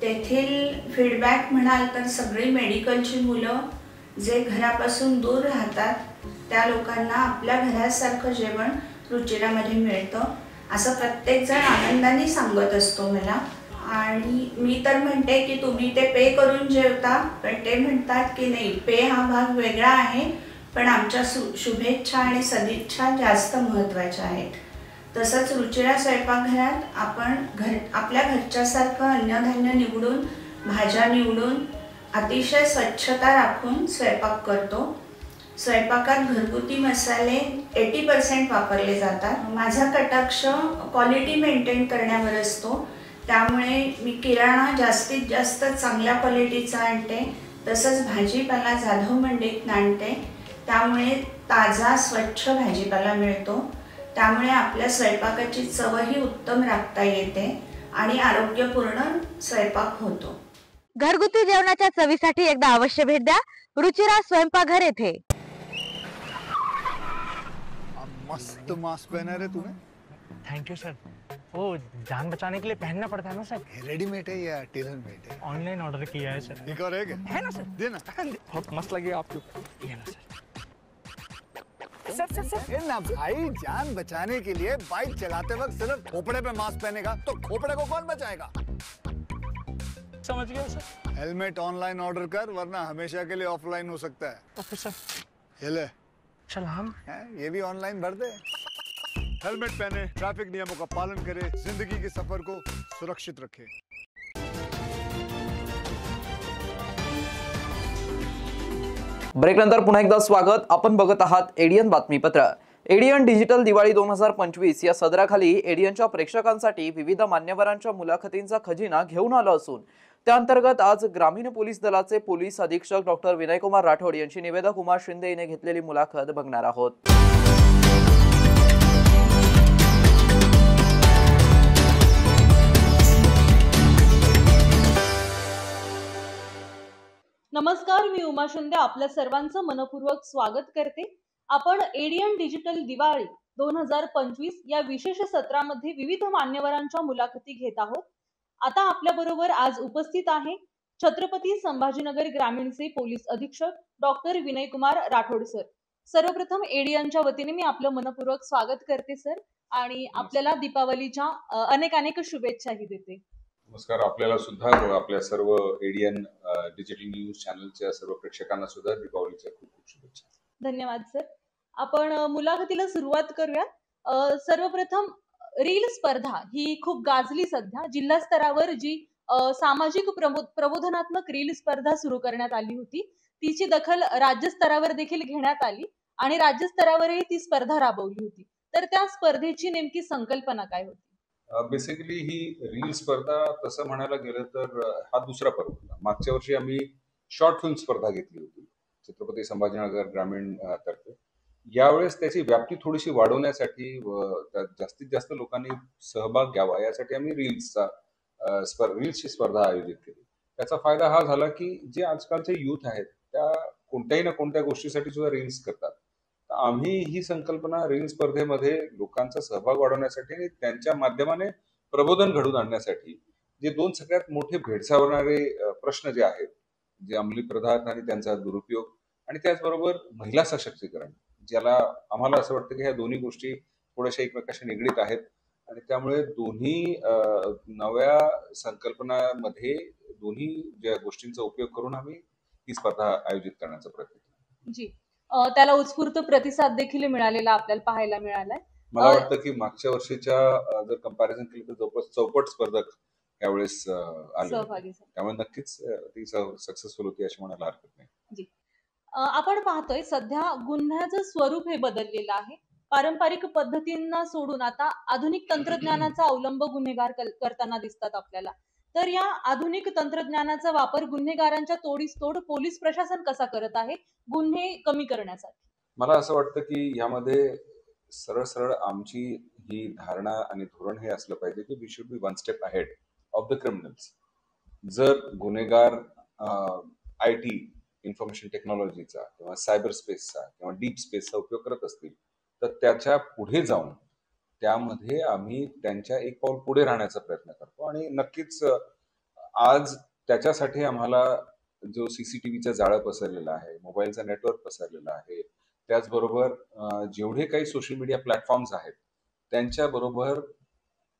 Speaker 3: तेथील फीडबॅक म्हणाल तर सगळी मेडिकलची मुलं जे घरापासून दूर राहतात त्या लोकांना आपल्या घरासारखं जेवण रुचिरामध्ये मिळतं असं प्रत्येकजण आनंदाने सांगत असतो मला. आणि मी तर म्हणते की तुम्ही ते पे करून जेवता, पण ते म्हणतात की नाही, पे हा भाग वेगळा आहे, पण आमच्या शुभेच्छा आणि सदिच्छा जास्त महत्त्वाच्या आहेत. तसंच रुचिरा स्वयंपाकघरात आपण आपल्या घरच्यासारखं अन्नधान्य निवडून, भाज्या निवडून, अतिशय स्वच्छता राखून स्वयंपाक करतो. स्वयंपाकात घरगुती मसाले 80% वापरले जातात. माझा कटाक्ष क्वालिटी मेंटेन करण्यावर असतो, त्यामुळे मी किराणा जास्तीत जास्त चांगल्या क्वालिटीचा आणते. तसंच भाजीपाला जाधव मंडईतून आणते, त्यामुळे ताजा स्वच्छ भाजीपाला मिळतो. त्यामुळे आपल्या स्वयंपाकाची चवही उत्तम राखता येते आणि आरोग्यपूर्ण स्वयंपाक होतो.
Speaker 23: घरगुती जेवणाच्या चवीसाठी एकदा अवश्य भेट द्या रुचिरा स्वयंपाकघर येथे.
Speaker 7: मस्त मास्क पहना रे तूने.
Speaker 4: Thank you sir. वो जान बचाने के लिए पहनना पड़ता है ना सर.
Speaker 7: रेडीमेड है या टेलर मेड है?
Speaker 4: ऑनलाइन ऑर्डर किया है सर.
Speaker 7: एक और है
Speaker 4: ना सर.
Speaker 7: देना.
Speaker 4: बहुत मस्त लगे आपको. ये ना सर.
Speaker 7: सर ना भाई, जान बचाने के लिए बाइक चलाते वक्त सिर्फ खोपड़े पे मास्क पहनेगा तो खोपड़े को कौन बचाएगा?
Speaker 4: समझ गया सर.
Speaker 7: हेलमेट ऑनलाइन ऑर्डर कर, वरना हमेशा के लिए ऑफलाइन हो सकता है.
Speaker 4: Okay sir.
Speaker 7: ये ले.
Speaker 4: चल हम
Speaker 7: ये भी ऑनलाइन भर दे. हेलमेट पहने, ट्रैफिक नियमों का पालन करे, जिंदगी के सफर को सुरक्षित रखे.
Speaker 2: ब्रेक नंतर पुन्हा एकदा स्वागत. आपण बघत आहात एडियन बातमीपत्र. एडियन डिजिटल दिवाळी 2025 या सदराखाली एडियनच्या प्रेक्षकांसाठी विविध मान्यवरांच्या मुलाखतींचा खजिना घेऊन आलो असून त्या अंतर्गत आज ग्रामीण पोलीस दलाचे पोलीस अधीक्षक डॉक्टर विनयकुमार राठोड यांची निवेदक उमा शिंदे यांनी घेतलेली मुलाखत बघणार आहोत.
Speaker 5: नमस्कार, मी उमा शिंदे आपल्या सर्वांचं मनपूर्वक स्वागत करते. आपण एडियन डिजिटल दिवाळी 2025 या विशेष सत्रामध्ये विविध मान्यवरांच्या मुलाखती घेत आहोत. आता आपल्या बरोबर आज उपस्थित आहे छत्रपती संभाजीनगर ग्रामीणचे पोलीस अधीक्षक डॉक्टर विनयकुमार राठोड सर. सर्वप्रथम एडियनच्या वतीने मी आपलं मनपूर्वक स्वागत करते सर, आणि आपल्याला दीपावलीच्या अनेक शुभेच्छाही देते.
Speaker 24: नमस्कार. आपल्याला सुद्धा आपल्या सर्व एडियन डिजिटल न्यूज चॅनलच्या सर्व प्रेक्षकांना सुद्धा दीपावलीच्या खूप खूप शुभेच्छा.
Speaker 5: धन्यवाद सर. आपण मुलाखतीला सुरुवात करूया. सर्वप्रथम रील स्पर्धा ही खूप गाजली सध्या. जिल्हा स्तरावर जी सामाजिक प्रबोधनात्मक रील स्पर्धा सुरू करण्यात आली होती, तिची दखल राज्य स्तरावर देखील घेण्यात आली आणि राज्य स्तरावरही ती स्पर्धा राबवली होती. तर त्या स्पर्धेची नेमकी संकल्पना काय होती?
Speaker 24: बेसिकली ही रील स्पर्धा तसं म्हणायला गेलं तर हा दुसरा पर्व होता. मागच्या वर्षी आम्ही शॉर्ट फिल्म स्पर्धा घेतली होती छत्रपती संभाजीनगर ग्रामीण तर्फे. यावेळेस त्याची व्याप्ती थोडीशी वाढवण्यासाठी जास्तीत जास्त लोकांनी सहभाग घ्यावा यासाठी आम्ही रील्सची स्पर्धा आयोजित केली. त्याचा फायदा हा झाला की जे आजकालचे युथ आहेत त्या कोणत्याही ना कोणत्या गोष्टीसाठी सुद्धा रील्स करतात. आम्ही ही संकल्पना रील स्पर्धेमध्ये लोकांचा सहभाग वाढवण्यासाठी आणि त्यांच्या माध्यमाने प्रबोधन घडवून आणण्यासाठी जे दोन सगळ्यात मोठे भेडसावणारे प्रश्न जे आहेत, जे अंमली पदार्थ आणि त्यांचा दुरुपयोग आणि त्याचबरोबर महिला सशक्तीकरण, ज्याला आम्हाला असं वाटतं की ह्या दोन्ही गोष्टी थोड्याशा एकमेकाशी निगडीत आहेत आणि त्यामुळे दोन्ही नव्या संकल्पनामध्ये दोन्ही ज्या गोष्टींचा उपयोग करून आम्ही ही स्पर्धा आयोजित करण्याचा प्रयत्न केला.
Speaker 5: जी, त्याला उत्स्फूर्त प्रतिसाद देखील मिळालेला आपल्याला पाहायला मिळालाय.
Speaker 24: मला वाटतं की मागच्या वर्षीच्या जर कंपॅरिझन केलं तर जवळपास 64 स्पर्धक यावेळेस आले, त्यामुळे नक्कीच ती सक्सेसफुल होती अशी म्हणायला हरकत नाही.
Speaker 5: आपण पाहतोय सध्या गुन्ह्याचं स्वरूप हे बदललेलं आहे. पारंपरिक पद्धतींना सोडून आता आधुनिक तंत्रज्ञानाचा अवलंब गुन्हेगार करताना दिसतात आपल्याला. तर या आधुनिक तंत्रज्ञानाचा वापर गुन्हेगारांच्या तोडीस तोड पोलीस प्रशासन कसा करत आहे गुन्हे कमी करण्यासाठी?
Speaker 24: मला असं वाटतं की यामध्ये सरळ सरळ आमची ही धारणा आणि धोरण हे असलं पाहिजे की we should be one step ahead of the criminals. जर गुन्हेगार IT इन्फॉर्मेशन टेक्नॉलॉजीचा किंवा सायबर स्पेसचा किंवा डीप स्पेसचा उपयोग करत असतील तर त्याच्या पुढे जाऊन त्यामध्ये आम्ही त्यांच्या एक पाऊल पुढे राहण्याचा प्रयत्न करतो. आणि नक्कीच आज त्याच्यासाठी आम्हाला जो CCTVचं जाळं पसरलेलं आहे, मोबाईलचा नेटवर्क पसरलेला आहे, त्याचबरोबर जेवढे काही सोशल मीडिया प्लॅटफॉर्म्स आहेत त्यांच्याबरोबर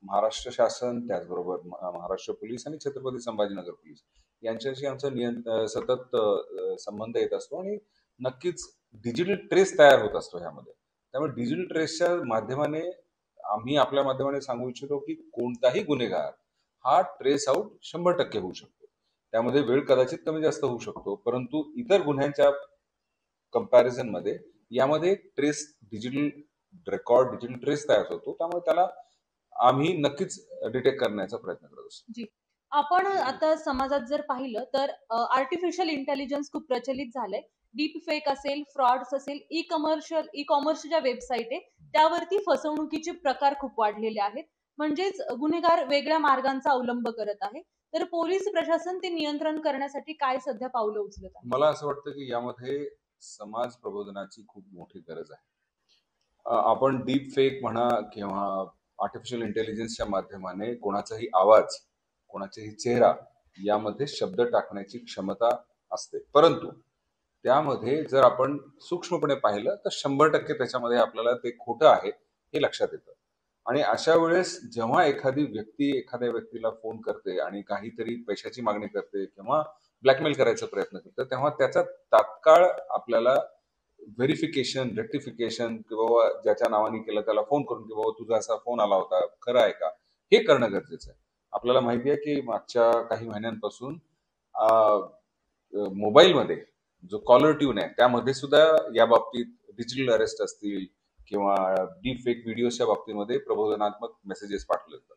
Speaker 24: महाराष्ट्र शासन, त्याचबरोबर महाराष्ट्र पोलीस आणि छत्रपती संभाजीनगर पोलीस यांच्याशी आमचा सतत संबंध येत असतो. आणि नक्कीच डिजिटल ट्रेस तयार होत असतो ह्यामध्ये. त्यामुळे डिजिटल ट्रेसच्या माध्यमाने आम्ही आपल्या माध्यमाने सांगू इच्छितो की कोणताही गुन्हेगार हा ट्रेस आउट 100% होऊ शकतो. त्यामध्ये वेळ कदाचित कमी जास्त होऊ शकतो, परंतु इतर गुन्ह्यांच्या कंपॅरिझन मध्ये यामध्ये trace digital record digital trace तयार होतो. त्यामुळे त्याला आम्ही नक्कीच डिटेक्ट करण्याचा प्रयत्न करत असतो.
Speaker 5: जी, आपण आता समाजात जर पाहिलं तर आर्टिफिशियल इंटेलिजन्स खूप प्रचलित झालंय. डीप फेक असेल, फ्रॉड्स असेल, ई कॉमर्सच्या वेबसाईट आहे त्यावरती फसवणुकीचे प्रकार खूप वाढलेले आहेत. म्हणजेच गुन्हेगार वेगळ्या मार्गांचा अवलंब करत आहे. तर पोलीस प्रशासन ते नियंत्रण करण्यासाठी काय सध्या पावलं उचलत आहे?
Speaker 24: मला असं वाटतं की यामध्ये समाज प्रबोधनाची खूप मोठी गरज आहे. आपण डीप फेक म्हणा किंवा आर्टिफिशियल इंटेलिजन्सच्या माध्यमाने कोणाचाही आवाज, कोणाचाही चेहरा यामध्ये शब्द टाकण्याची क्षमता असते, परंतु त्यामध्ये जर आपण सूक्ष्मपणे पाहिलं तर 100% त्याच्यामध्ये आपल्याला ते खोटं आहे हे लक्षात येतं. आणि अशा वेळेस जेव्हा एखादी व्यक्ती एखाद्या व्यक्तीला फोन करते आणि काहीतरी पैशाची मागणी करते किंवा ब्लॅकमेल करायचा प्रयत्न करते, तेव्हा त्याचा तात्काळ आपल्याला व्हेरिफिकेशन, रेक्टिफिकेशन किंवा ज्याच्या नावाने केलं त्याला फोन करून की बाबा तुझा असा फोन आला होता, खरं आहे का, हे करणं गरजेचं आहे. आपल्याला माहिती आहे की मागच्या काही महिन्यांपासून मोबाईलमध्ये जो कॉलर ट्यून आहे त्यामध्ये सुद्धा या बाबतीत डिजिटल अरेस्ट असतील किंवा डीप फेक व्हिडिओच्या बाबतीमध्ये प्रबोधनात्मक मेसेजेस पाठवले जातात.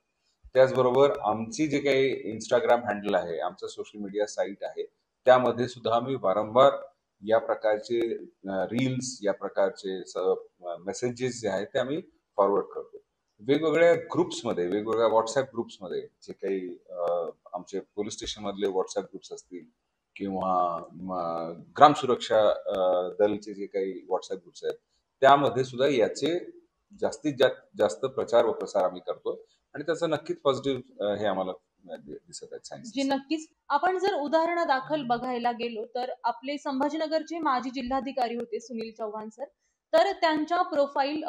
Speaker 24: त्याचबरोबर आमची जे काही इंस्टाग्राम हँडल आहे, आमचं सोशल मीडिया साईट आहे, त्यामध्ये सुद्धा आम्ही वारंवार या प्रकारचे रील्स, या प्रकारचे मेसेजेस जे आहेत ते आम्ही फॉरवर्ड करतो. वेगवेगळ्या ग्रुप्समध्ये, वेगवेगळ्या व्हॉट्सअप ग्रुप्समध्ये जे काही आमचे पोलीस स्टेशन मधले व्हॉट्सअप ग्रुप्स असतील किंवा ग्राम सुरक्षा दलचे जे काही व्हॉट्सअप ग्रुप्स आहेत त्यामध्ये सुद्धा याचे जास्तीत जास्त प्रचार व प्रसार आम्ही करतो आणि त्याचं नक्कीच पॉझिटिव्ह हे आम्हाला दिसत आहे सायन्स.
Speaker 5: जी नक्कीच. आपण जर उदाहरण दाखल बघायला गेलो तर आपले संभाजीनगरचे माजी जिल्हाधिकारी होते सुनील चव्हाण सर. तर त्यांच्या प्रोफाईल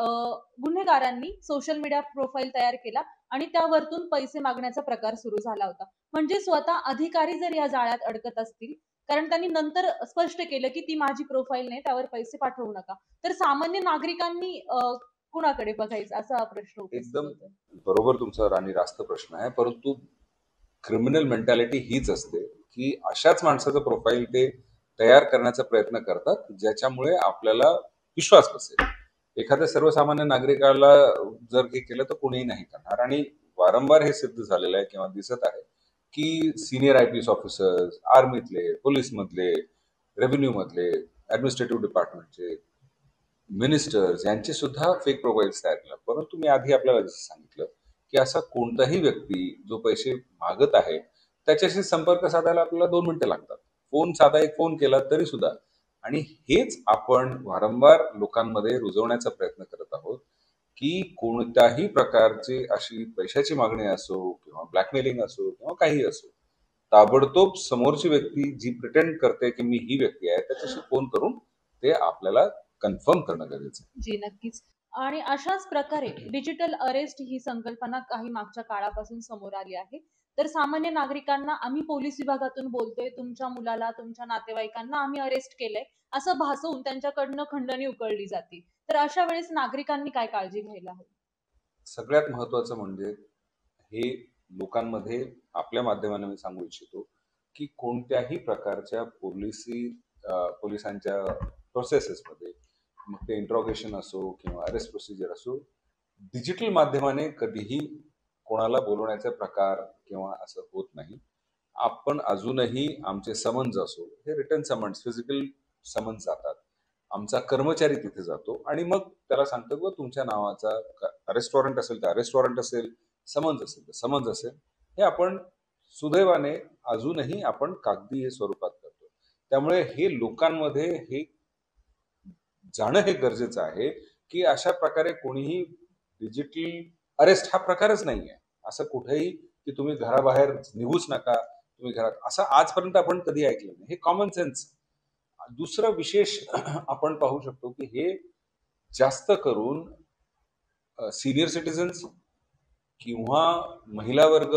Speaker 5: गुन्हेगारांनी सोशल मीडिया प्रोफाईल तयार केला आणि त्यावरतून पैसे मागण्याचा प्रकार सुरू झाला होता. म्हणजे स्वतः अधिकारी जर या जाळ्यात अडकत असतील, कारण त्यांनी नंतर स्पष्ट केलं की ती माझी प्रोफाईल नाही, त्यावर पैसे पाठवू नका, तर सामान्य नागरिकांनी कुणाकडे बघायचं असा प्रश्न
Speaker 24: एकदम बरोबर तुमचा राणी रास्त प्रश्न आहे. परंतु क्रिमिनल मेंटॅलिटी हीच असते की अशाच माणसाचं प्रोफाईल ते तयार करण्याचा प्रयत्न करतात ज्याच्यामुळे आपल्याला विश्वास बसेल. एखाद्या सर्वसामान्य नागरिकाला जर हे केलं तर कोणीही नाही करणार. आणि वारंवार हे सिद्ध झालेलं आहे किंवा दिसत आहे की सिनियर IPS ऑफिसर्स, आर्मीतले, पोलीस मधले, रेव्हेन्यू मधले, ऍडमिनिस्ट्रेटिव्ह डिपार्टमेंटचे मिनिस्टर्स यांचे सुद्धा फेक प्रोफाईल्स तयार केला. परंतु मी आधी आपल्याला जसं सांगितलं की असा कोणताही व्यक्ती जो पैसे मागत आहे त्याच्याशी संपर्क साधायला आपल्याला 2 मिनिटं लागतात. साधा एक फोन केला तरी सुद्धा. आणि हेच आपण वारंवार लोकांमध्ये रुजवण्याचा प्रयत्न करत आहोत की कोणत्याही प्रकारची अशी पैशाची मागणी असो किंवा ब्लॅकमेलिंग असो किंवा काही असो, ताबडतोब समोरची व्यक्ती जी प्रिटेंड करते की मी ही व्यक्ती आहे त्याच्याशी फोन करून ते आपल्याला कन्फर्म करणं गरजेचं आहे.
Speaker 5: जी नक्कीच. आणि अशाच प्रकारे डिजिटल अरेस्ट ही संकल्पना काही मागच्या काळापासून समोर आली आहे. तर सामान्य नागरिकांना आम्ही पोलीस विभागातून बोलतोय, तुमच्या मुलाला, तुमच्या नातेवाईकांना आम्ही अरेस्ट केलंय असं भासवून त्यांच्याकडनं खंडणी उकळली जाते. तर अशा वेळेस नागरिकांनी काय काळजी घ्यायला हवी?
Speaker 24: सगळ्यात महत्वाचं म्हणजे हे लोकांमध्ये आपल्या माध्यमाने मी सांगू इच्छितो की कोणत्याही प्रकारच्या पोलिसी पोलिसांच्या प्रोसेसेसमध्ये, मग ते इंट्रॉगेशन असो किंवा अरेस्ट प्रोसिजर असो, डिजिटल माध्यमाने कधीही कोणाला बोलवण्याचे प्रकार किंवा असं होत नाही. आपण अजूनही आमचे समन्स असो, हे रिटर्न समन्स, फिजिकल समन्स जातात. आमचा कर्मचारी तिथे जातो आणि मग त्याला सांगतो की तुमच्या नावाचा अरेस्ट वॉरंट असेल तर अरेस्ट वॉरंट असेल, समन्स असेल तर समन्स असेल. हे आपण सुदैवाने अजूनही आपण कागदी हे स्वरूपात करतो. त्यामुळे हे लोकांमध्ये हे जाणं हे गरजेचं आहे की अशा प्रकारे कोणीही डिजिटल अरेस्ट हा प्रकारच नाही आहे. असं कुठेही की तुम्ही घराबाहेर निघूच नका, तुम्ही घरात, असं आजपर्यंत आपण कधी ऐकलं नाही. हे कॉमन सेन्स. दुसरं विशेष आपण पाहू शकतो की हे जास्त करून सिनियर सिटीजन्स किंवा महिला वर्ग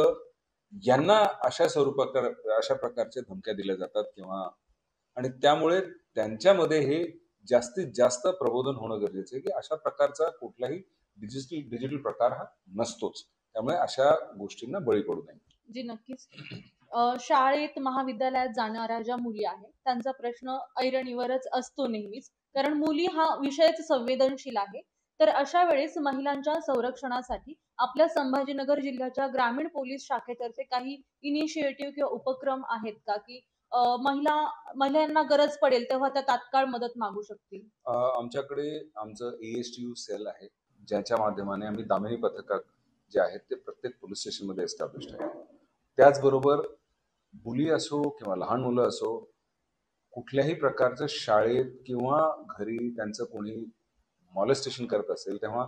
Speaker 24: यांना अशा प्रकारच्या धमक्या दिल्या जातात किंवा, आणि त्यामुळे त्यांच्यामध्ये हे जास्तीत जास्त प्रबोधन होणं गरजेचं आहे की अशा प्रकारचा कुठलाही डिजिटल प्रकार हा नसतोच. त्यामुळे अशा गोष्टींना बळी पडू नये.
Speaker 5: जी नक्कीच. शाळेत महाविद्यालयात जाणाऱ्या ज्या मुली आहेत त्यांचा प्रश्न ऐरणीवरच असतो नेहमीच, कारण मुली हा विषयच संवेदनशील आहे. तर अशा वेळेस महिलांच्या संरक्षणासाठी आपल्या संभाजीनगर जिल्ह्याच्या ग्रामीण पोलीस शाखेतर्फे काही इनिशिएटिव्ह किंवा उपक्रम आहेत का की महिलांना गरज पडेल तेव्हा त्या तात्काळ मदत मागू शकतील?
Speaker 24: आमच्याकडे आमचं ASTU सेल आहे, ज्याच्या माध्यमाने आम्ही दामिनी पथक जे आहेत ते प्रत्येक पोलीस स्टेशनमध्ये एस्टॅब्लिश्ड आहे. त्याचबरोबर मुली असो किंवा लहान मुलं असो, कुठल्याही प्रकारचं शाळेत किंवा घरी त्यांचं कोणी मॉलेस्टेशन करत असेल तेव्हा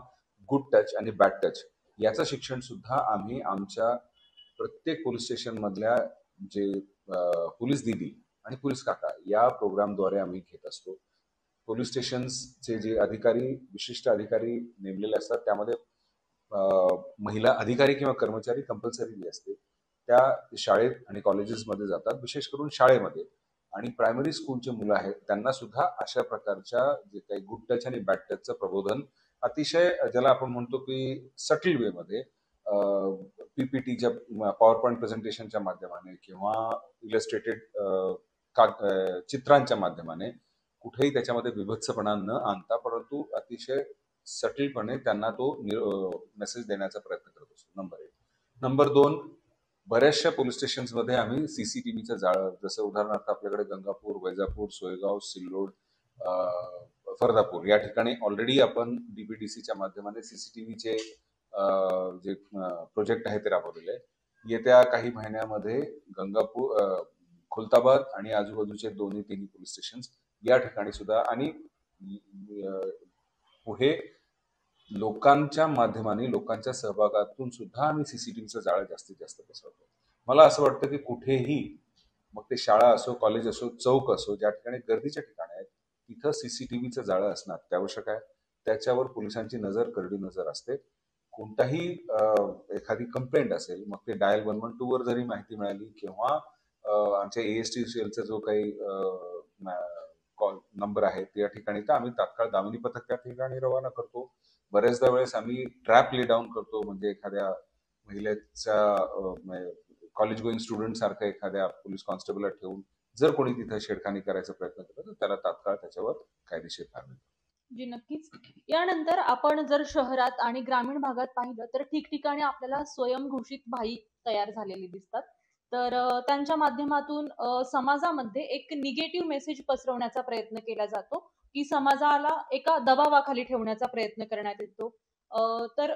Speaker 24: गुड टच आणि बॅड टच याचं शिक्षण सुद्धा आम्ही आमच्या प्रत्येक पोलीस स्टेशन मधल्या जे पोलीस दीदी आणि पोलीस काका या प्रोग्रामद्वारे आम्ही घेत असतो. पोलीस स्टेशनचे जे अधिकारी, विशिष्ट अधिकारी नेमलेले असतात, त्यामध्ये महिला अधिकारी किंवा कर्मचारी कंपल्सरी असते, त्या शाळेत आणि कॉलेजेसमध्ये जातात. विशेष करून शाळेमध्ये आणि प्रायमरी स्कूलचे मुलं आहेत त्यांना सुद्धा अशा प्रकारच्या जे काही गुड टच आणि बॅड टचचं प्रबोधन अतिशय, ज्याला आपण म्हणतो की सटल वे मध्ये, PPTच्या पॉवर पॉईंट प्रेझेंटेशनच्या माध्यमाने किंवा इलस्ट्रेटेड चित्रांच्या माध्यमाने, कुठेही त्याच्यामध्ये विभत्सपणा न आणता परंतु अतिशय सटलपणे त्यांना तो मेसेज देण्याचा प्रयत्न करत असतो. नंबर 1. नंबर 2, बऱ्याचशा पोलीस स्टेशन्समध्ये आम्ही CCTVचं जाळं, जसं उदाहरणार्थ आपल्याकडे गंगापूर, वैजापूर, सोयगाव, सिल्लोड, फरदापूर या ठिकाणी ऑलरेडी आपण DPDCच्या माध्यमाने CCTVचे जे प्रोजेक्ट आहे ते राबवलेले आहे. येत्या काही महिन्यामध्ये गंगापूर, खुलताबाद आणि आजूबाजूचे 2-3 पोलीस स्टेशन्स या ठिकाणी सुद्धा, आणि पुढे लोकांच्या माध्यमाने, लोकांच्या सहभागातून सुद्धा आम्ही CCTVचं जाळं जास्तीत जास्त पसरवतो. मला असं वाटतं की कुठेही, मग ते शाळा असो, कॉलेज असो, चौक असो, ज्या ठिकाणी गर्दीच्या ठिकाणी आहेत तिथं CCTVचं जाळं असणं अत्यावश्यक आहे. त्याच्यावर पोलिसांची नजर, करडी नजर असते. कोणताही एखादी कंप्लेंट असेल, मग ते डायल 112 वर जरी माहिती मिळाली किंवा आमच्या ASTU सेलचा जो काही कॉल नंबर आहे त्या ठिकाणी, तर आम्ही तात्काळ दामिनी पथक त्या ठिकाणी रवाना करतो. बऱ्याचदा वेळेस आम्ही ट्रॅप ले डाऊन करतो, म्हणजे एखाद्या महिलेच्या कॉलेज गोईंग स्टुडंट सारखं एखाद्या पोलीस कॉन्स्टेबलला ठेवून जर कोणी तिथे छेडखानी करायचा प्रयत्न केला तर त्याला तात्काळ त्याच्यावर कायदेशीर कारवाई.
Speaker 5: जी नक्कीच. यानंतर आपण जर शहरात आणि ग्रामीण भागात पाहिलं तर ठिकठिकाणी आपल्याला स्वयंघोषित भाई तयार झालेले दिसतात. तर त्यांच्या माध्यमातून समाजामध्ये एक निगेटिव्ह मेसेज पसरवण्याचा प्रयत्न केला जातो की समाजाला एका दबावाखाली ठेवण्याचा प्रयत्न करण्यात येतो. तर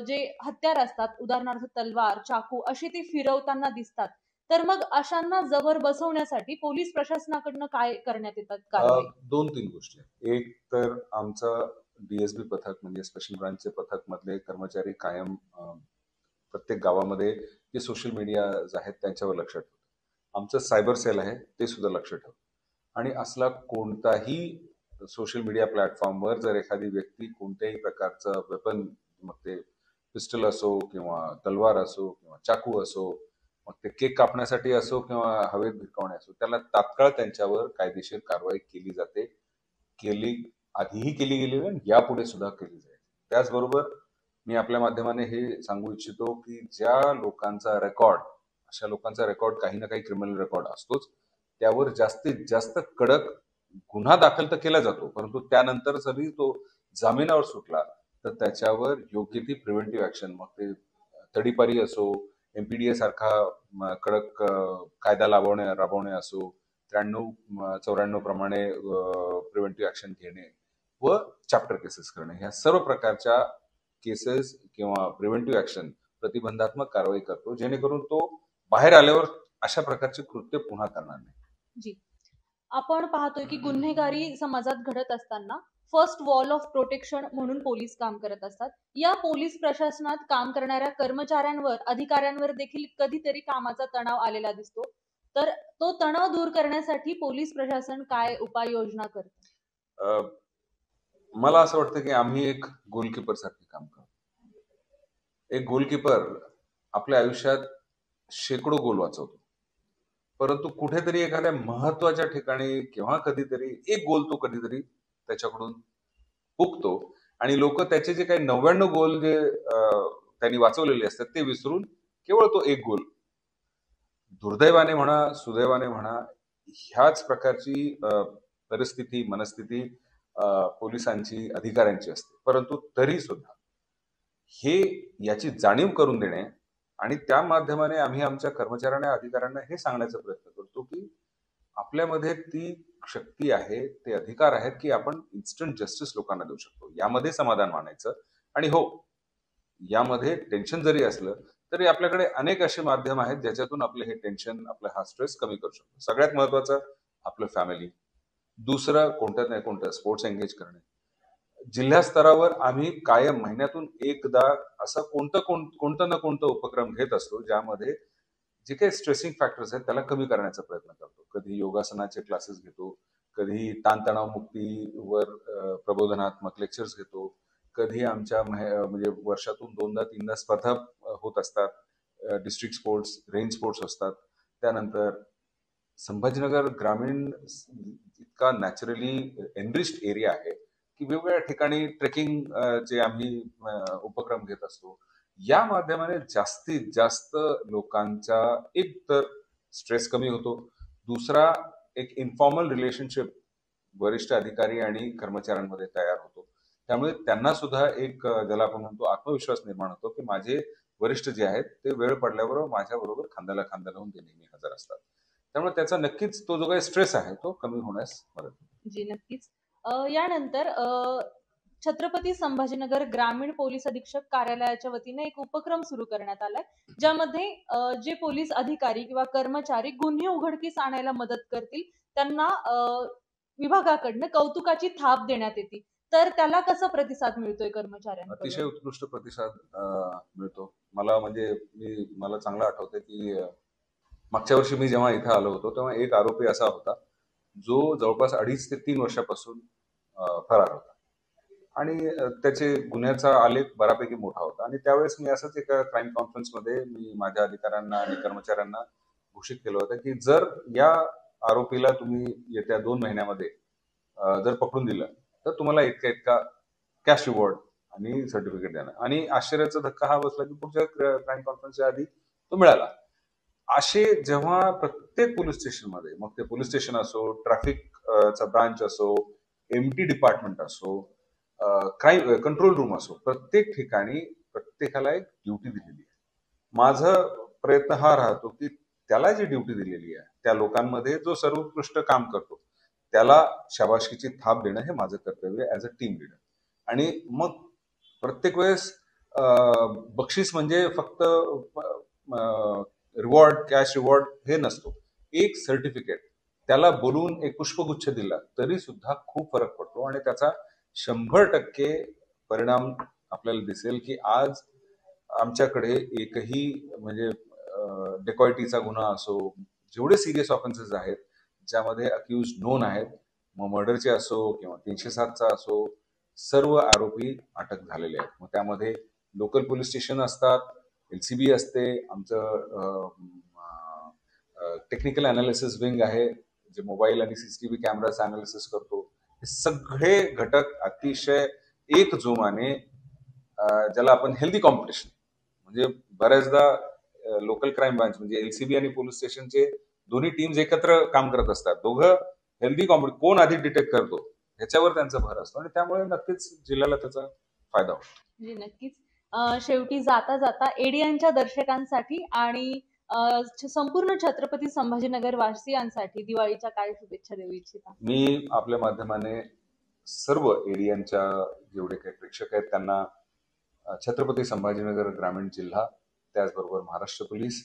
Speaker 5: जे हत्यार असतात, उदाहरणार्थ तलवार, चाकू अशी ती फिरवताना दिसतात. तर मग अशांना जबर बसवण्यासाठी पोलीस प्रशासनाकडनं काय करण्यात येतात कारवाई?
Speaker 24: 2-3 गोष्टी. एक तर आमचं DSB पथक म्हणजे स्पेशल ब्रांचचे पथक मधले कर्मचारी कायम प्रत्येक गावामध्ये जे सोशल मीडिया आहेत त्यांच्यावर लक्ष ठेवतात. आमचं सायबर सेल आहे ते सुद्धा लक्ष ठेवतं. आणि असला कोणताही सोशल मीडिया प्लॅटफॉर्मवर जर एखादी व्यक्ती कोणत्याही प्रकारचं वेपन, मग ते पिस्टल असो किंवा तलवार असो किंवा चाकू असो, मग ते केक कापण्यासाठी असो किंवा हवेत भिरकावणे असो, त्याला तात्काळ त्यांच्यावर कायदेशीर कारवाई केली जाते. आधीही केली गेली आणि यापुढे सुद्धा केली जाईल. त्याचबरोबर मी आपल्या माध्यमाने हे सांगू इच्छितो की ज्या लोकांचा रेकॉर्ड, अशा लोकांचा रेकॉर्ड काही ना काही क्रिमिनल रेकॉर्ड असतोच, त्यावर जास्तीत जास्त कडक गुन्हा दाखल तर केला जातो, परंतु त्यानंतर जरी तो जामिनावर सुटला तर त्याच्यावर योग्य ती प्रिव्हेंटिव्ह ऍक्शन, मग ते तडीपारी असो, MPDA सारखा कडक कायदा राबवणे असो, 93-94 प्रमाणे प्रिव्हेंटिव्ह ऍक्शन घेणे व चॅप्टर केसेस करणे, ह्या सर्व प्रकारच्या केसेस किंवा प्रिव्हेंटिव्ह ऍक्शन प्रतिबंधात्मक कारवाई करतो, जेणेकरून तो बाहेर आल्यावर अशा प्रकारचे कृत्य पुन्हा करणार नाही.
Speaker 5: जी, आपण पाहतोय की गुन्हेगारी समाजात घडत असताना फर्स्ट वॉल ऑफ प्रोटेक्शन म्हणून पोलीस काम करत असतात. या पोलीस प्रशासनात काम करणाऱ्या कर्मचाऱ्यांवर, अधिकाऱ्यांवर देखील कधीतरी कामाचा तणाव आलेला दिसतो. तर तो तणाव दूर करण्यासाठी पोलीस प्रशासन काय उपाययोजना करतं?
Speaker 24: मला असं वाटतं की आम्ही एक गोलकीपर सारखे काम करतो. एक गोलकीपर आपल्या आयुष्यात शेकडो गोल वाचवतो, परंतु कुठेतरी एखाद्या महत्वाच्या ठिकाणी किंवा कधीतरी एक गोल तो कधीतरी त्याच्याकडून हुकतो आणि लोक त्याचे जे काही 99 गोल जे त्यांनी वाचवलेले असतात ते विसरून केवळ तो एक गोल, दुर्दैवाने म्हणा सुदैवाने म्हणा, ह्याच प्रकारची परिस्थिती मनस्थिती पोलिसांची, अधिकाऱ्यांची असते. परंतु तरी सुद्धा हे याची जाणीव करून देणे आणि त्या माध्यमाने आम्ही आमच्या कर्मचाऱ्यांना, अधिकाऱ्यांना हे सांगण्याचा प्रयत्न करतो की आपल्यामध्ये ती शक्ती आहे, ते अधिकार आहेत की आपण इन्स्टंट जस्टिस लोकांना देऊ शकतो. यामध्ये समाधान मानायचं आणि हो, यामध्ये टेन्शन जरी असलं तरी आपल्याकडे अनेक असे माध्यम आहेत ज्याच्यातून आपलं हे टेन्शन, आपला हा स्ट्रेस कमी करू शकतो. सगळ्यात महत्वाचं आपलं फॅमिली, दुसरं कोणत्यात नाही कोणतं स्पोर्ट्स एंगेज करणे. जिल्हा स्तरावर आम्ही कायम महिन्यातून एकदा असं कोणतं ना कोणतं उपक्रम घेत असतो, ज्यामध्ये जे काही स्ट्रेसिंग फॅक्टर्स आहेत त्याला कमी करण्याचा प्रयत्न करतो. कधी योगासनाचे क्लासेस घेतो, कधी ताणतणाव मुक्तीवर प्रबोधनात्मक लेक्चर्स घेतो, कधी आमच्या म्हणजे वर्षातून 2-3दा स्पर्धा होत असतात, डिस्ट्रिक्ट स्पोर्ट्स, रेंज स्पोर्ट्स असतात. त्यानंतर संभाजीनगर ग्रामीण इतका नॅचरली एनरिच्ड एरिया आहे की वेगवेगळ्या ठिकाणी ट्रेकिंग चे आम्ही उपक्रम घेत असतो. या माध्यमाने जास्तीत जास्त लोकांचा एक तर स्ट्रेस कमी होतो, दुसरा एक इन्फॉर्मल रिलेशनशिप वरिष्ठ अधिकारी आणि कर्मचाऱ्यांमध्ये तयार होतो. त्यामुळे त्यांना सुद्धा एक ज्याला आपण म्हणतो आत्मविश्वास निर्माण होतो की माझे वरिष्ठ जे आहेत ते वेळ पडल्याबरोबर माझ्या बरोबर खांद्याला खांदा लावून ते नेहमी हजर असतात. त्यामुळे त्याचा नक्कीच तो जो काही स्ट्रेस आहे तो कमी होण्यास मदत होते.
Speaker 5: जी नक्कीच. यानंतर छत्रपती संभाजीनगर ग्रामीण पोलीस अधीक्षक कार्यालयाच्या वतीने एक उपक्रम सुरू करण्यात आलाय, ज्यामध्ये जे पोलीस अधिकारी किंवा कर्मचारी गुन्हे उघडकीस आणायला मदत करतील त्यांना विभागाकडनं कौतुकाची थाप देण्यात येते. तर त्याला कसा प्रतिसाद मिळतोय कर्मचाऱ्यांकडून?
Speaker 24: अतिशय उत्कृष्ट प्रतिसाद मिळतो. मला चांगलं आठवतं की मागच्या वर्षी मी जेव्हा इथं आलो होतो तेव्हा एक आरोपी असा होता जो जवळपास 2.5 ते 3 वर्षापासून फरार होता आणि त्याचे गुन्ह्याचा आलेख बऱ्यापैकी मोठा होता. आणि त्यावेळेस मी असंच एका क्राईम कॉन्फरन्समध्ये मी माझ्या अधिकाऱ्यांना आणि कर्मचाऱ्यांना घोषित केलं होतं की जर या आरोपीला तुम्ही येत्या 2 महिन्यामध्ये जर पकडून दिलं तर तुम्हाला इतका कॅश रिवॉर्ड आणि सर्टिफिकेट देणार. आणि आश्चर्याचा धक्का हा बसला की पुढच्या क्राईम कॉन्फरन्सच्या आधी तो मिळाला. असे जेव्हा प्रत्येक पोलीस स्टेशनमध्ये, मग ते पोलीस स्टेशन असो, ट्रॅफिकचा ब्रांच असो, MT डिपार्टमेंट असो, क्राईम कंट्रोल रूम असो, प्रत्येक ठिकाणी प्रत्येकाला एक ड्युटी दिलेली आहे. माझा प्रयत्न हा राहतो की त्याला जी ड्युटी दिलेली आहे त्या लोकांमध्ये जो सर्वोत्कृष्ट काम करतो त्याला शाबासकीची थाप देणं हे माझं कर्तव्य ऍज अ टीम लीडर. आणि मग प्रत्येक वेळेस बक्षीस म्हणजे फक्त रिवॉर्ड, कॅश रिवॉर्ड हे नसतो. एक सर्टिफिकेट त्याला बोलून एक पुष्पगुच्छ दिला तरी सुद्धा खूप फरक पडतो आणि त्याचा 100% परिणाम आपल्याला दिसेल की आज आमच्याकडे एकही म्हणजे डेकॉयटीचा गुन्हा असो, जेवढे सिरियस ऑफेन्सेस आहेत ज्यामध्ये अक्यूज नोन आहेत, मग मर्डरचे असो किंवा 307चा असो, सर्व आरोपी अटक झालेले आहेत. मग त्यामध्ये लोकल पोलीस स्टेशन असतात, LCB असते, आमचं टेक्निकल अनालिसिस विंग आहे जे मोबाईल आणि CCTV कॅमेराचं अनालिसिस करतो. हे सगळे घटक अतिशय एक जोमाने ज्याला आपण हेल्दी कॉम्पिटिशन, म्हणजे बऱ्याचदा लोकल क्राईम ब्रांच म्हणजे LCB आणि पोलीस स्टेशनचे दोन्ही टीम्स एकत्र काम करत असतात. दोघं हेल्दी कॉम्पिटिशन, कोण आधी डिटेक्ट करतो ह्याच्यावर त्यांचा भर असतो आणि त्यामुळे नक्कीच जिल्ह्याला त्याचा फायदा होतो.
Speaker 5: म्हणजे नक्कीच शेवटी जाता जाता एडियनच्या दर्शकांसाठी आणि संपूर्ण छत्रपती संभाजीनगर वासियांसाठी दिवाळीच्या काय शुभेच्छा देऊ इच्छिता?
Speaker 24: मी आपल्या माध्यमाने सर्व एरियांच्या जेवढे काही प्रेक्षक आहेत त्यांना छत्रपती संभाजीनगर ग्रामीण जिल्हा, त्याचबरोबर महाराष्ट्र पोलीस,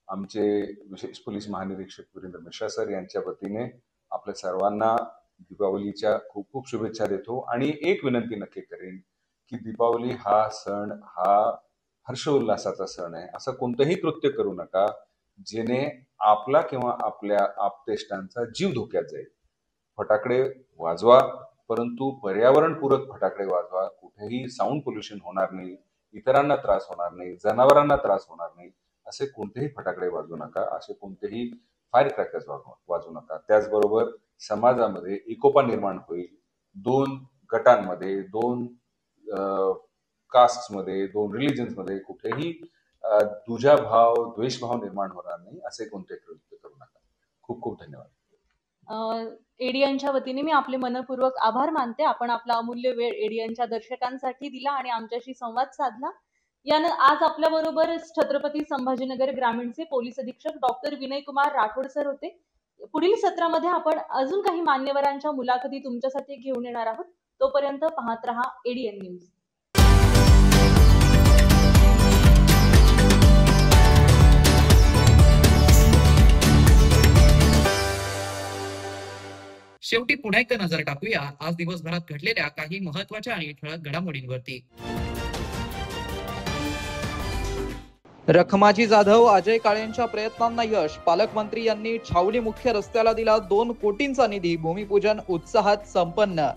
Speaker 24: आमचे विशेष पोलीस महानिरीक्षक वीरेंद्र मिश्रा सर यांच्या वतीने आपल्या सर्वांना दीपावलीच्या खूप खूप शुभेच्छा देतो. आणि एक विनंती नक्की करेन की दीपावली हा सण हा हर्षोल्लासाचा सण आहे. असं कोणतंही कृत्य करू नका जेणे आपला किंवा आपल्या आपतेष्टांचा जीव धोक्यात जाईल. फटाकडे वाजवा, परंतु पर्यावरणपूरक फटाकडे वाजवा. कुठेही साऊंड पोल्युशन होणार नाही, इतरांना त्रास होणार नाही, जनावरांना त्रास होणार नाही असे कोणतेही फटाकडे वाजवू नका, असे कोणतेही फायर क्रॅकर्स वाजवू नका. त्याचबरोबर समाजामध्ये एकोपा निर्माण होईल. दोन गटांमध्ये, दोन कास्टमध्ये, दोन रिलिजन्समध्ये कुठेही दुजाभाव, द्वेषभाव निर्माण होणार नाही असे कोणते कृत्य करू नका. खूप खूप धन्यवाद.
Speaker 5: एडियनच्या वतीने मी आपले मनपूर्वक आभार मानते. आपण आपला अमूल्य वेळ एडियनच्या दर्शकांसाठी दिला आणि आमच्याशी संवाद साधला. यानं आज आपल्या बरोबर छत्रपती संभाजीनगर ग्रामीणचे पोलीस अधीक्षक डॉक्टर विनयकुमार राठोड सर होते. पुढील सत्रामध्ये आपण अजून काही मान्यवरांच्या मुलाखती तुमच्यासाठी घेऊन येणार आहोत. तोपर्यंत पाहत रहा एडियन न्यूज.
Speaker 22: शेवटी पुन्हा एकदा नजर टाकूया आज दिवसभरात घडलेल्या काही महत्त्वाच्या आणि ठळक घडामोडींवरती.
Speaker 2: रखमाजी जाधव अजय काळेंच्या प्रयत्नांना यश. पालकमंत्री यांनी छावणी मुख्य रस्त्याला दिला 2 कोटींचा निधी. भूमिपूजन उत्साहात संपन्न.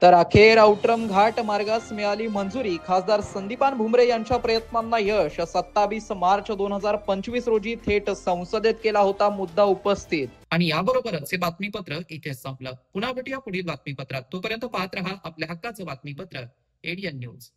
Speaker 2: तर अखेर औटरम घाट मार्गास मिळाली मंजुरी. खासदार संदीपान भुमरे यांच्या प्रयत्नांना यश. 27 मार्च 2025 रोजी थेट संसदेत केला होता मुद्दा उपस्थित.
Speaker 22: आणि याबरोबरच हे बातमीपत्र इथे संपलं. पुन्हा भेटूया पुढील बातमीपत्रात. तोपर्यंत पाहत रहा आपल्या हक्काचं बातमीपत्र एडियन न्यूज.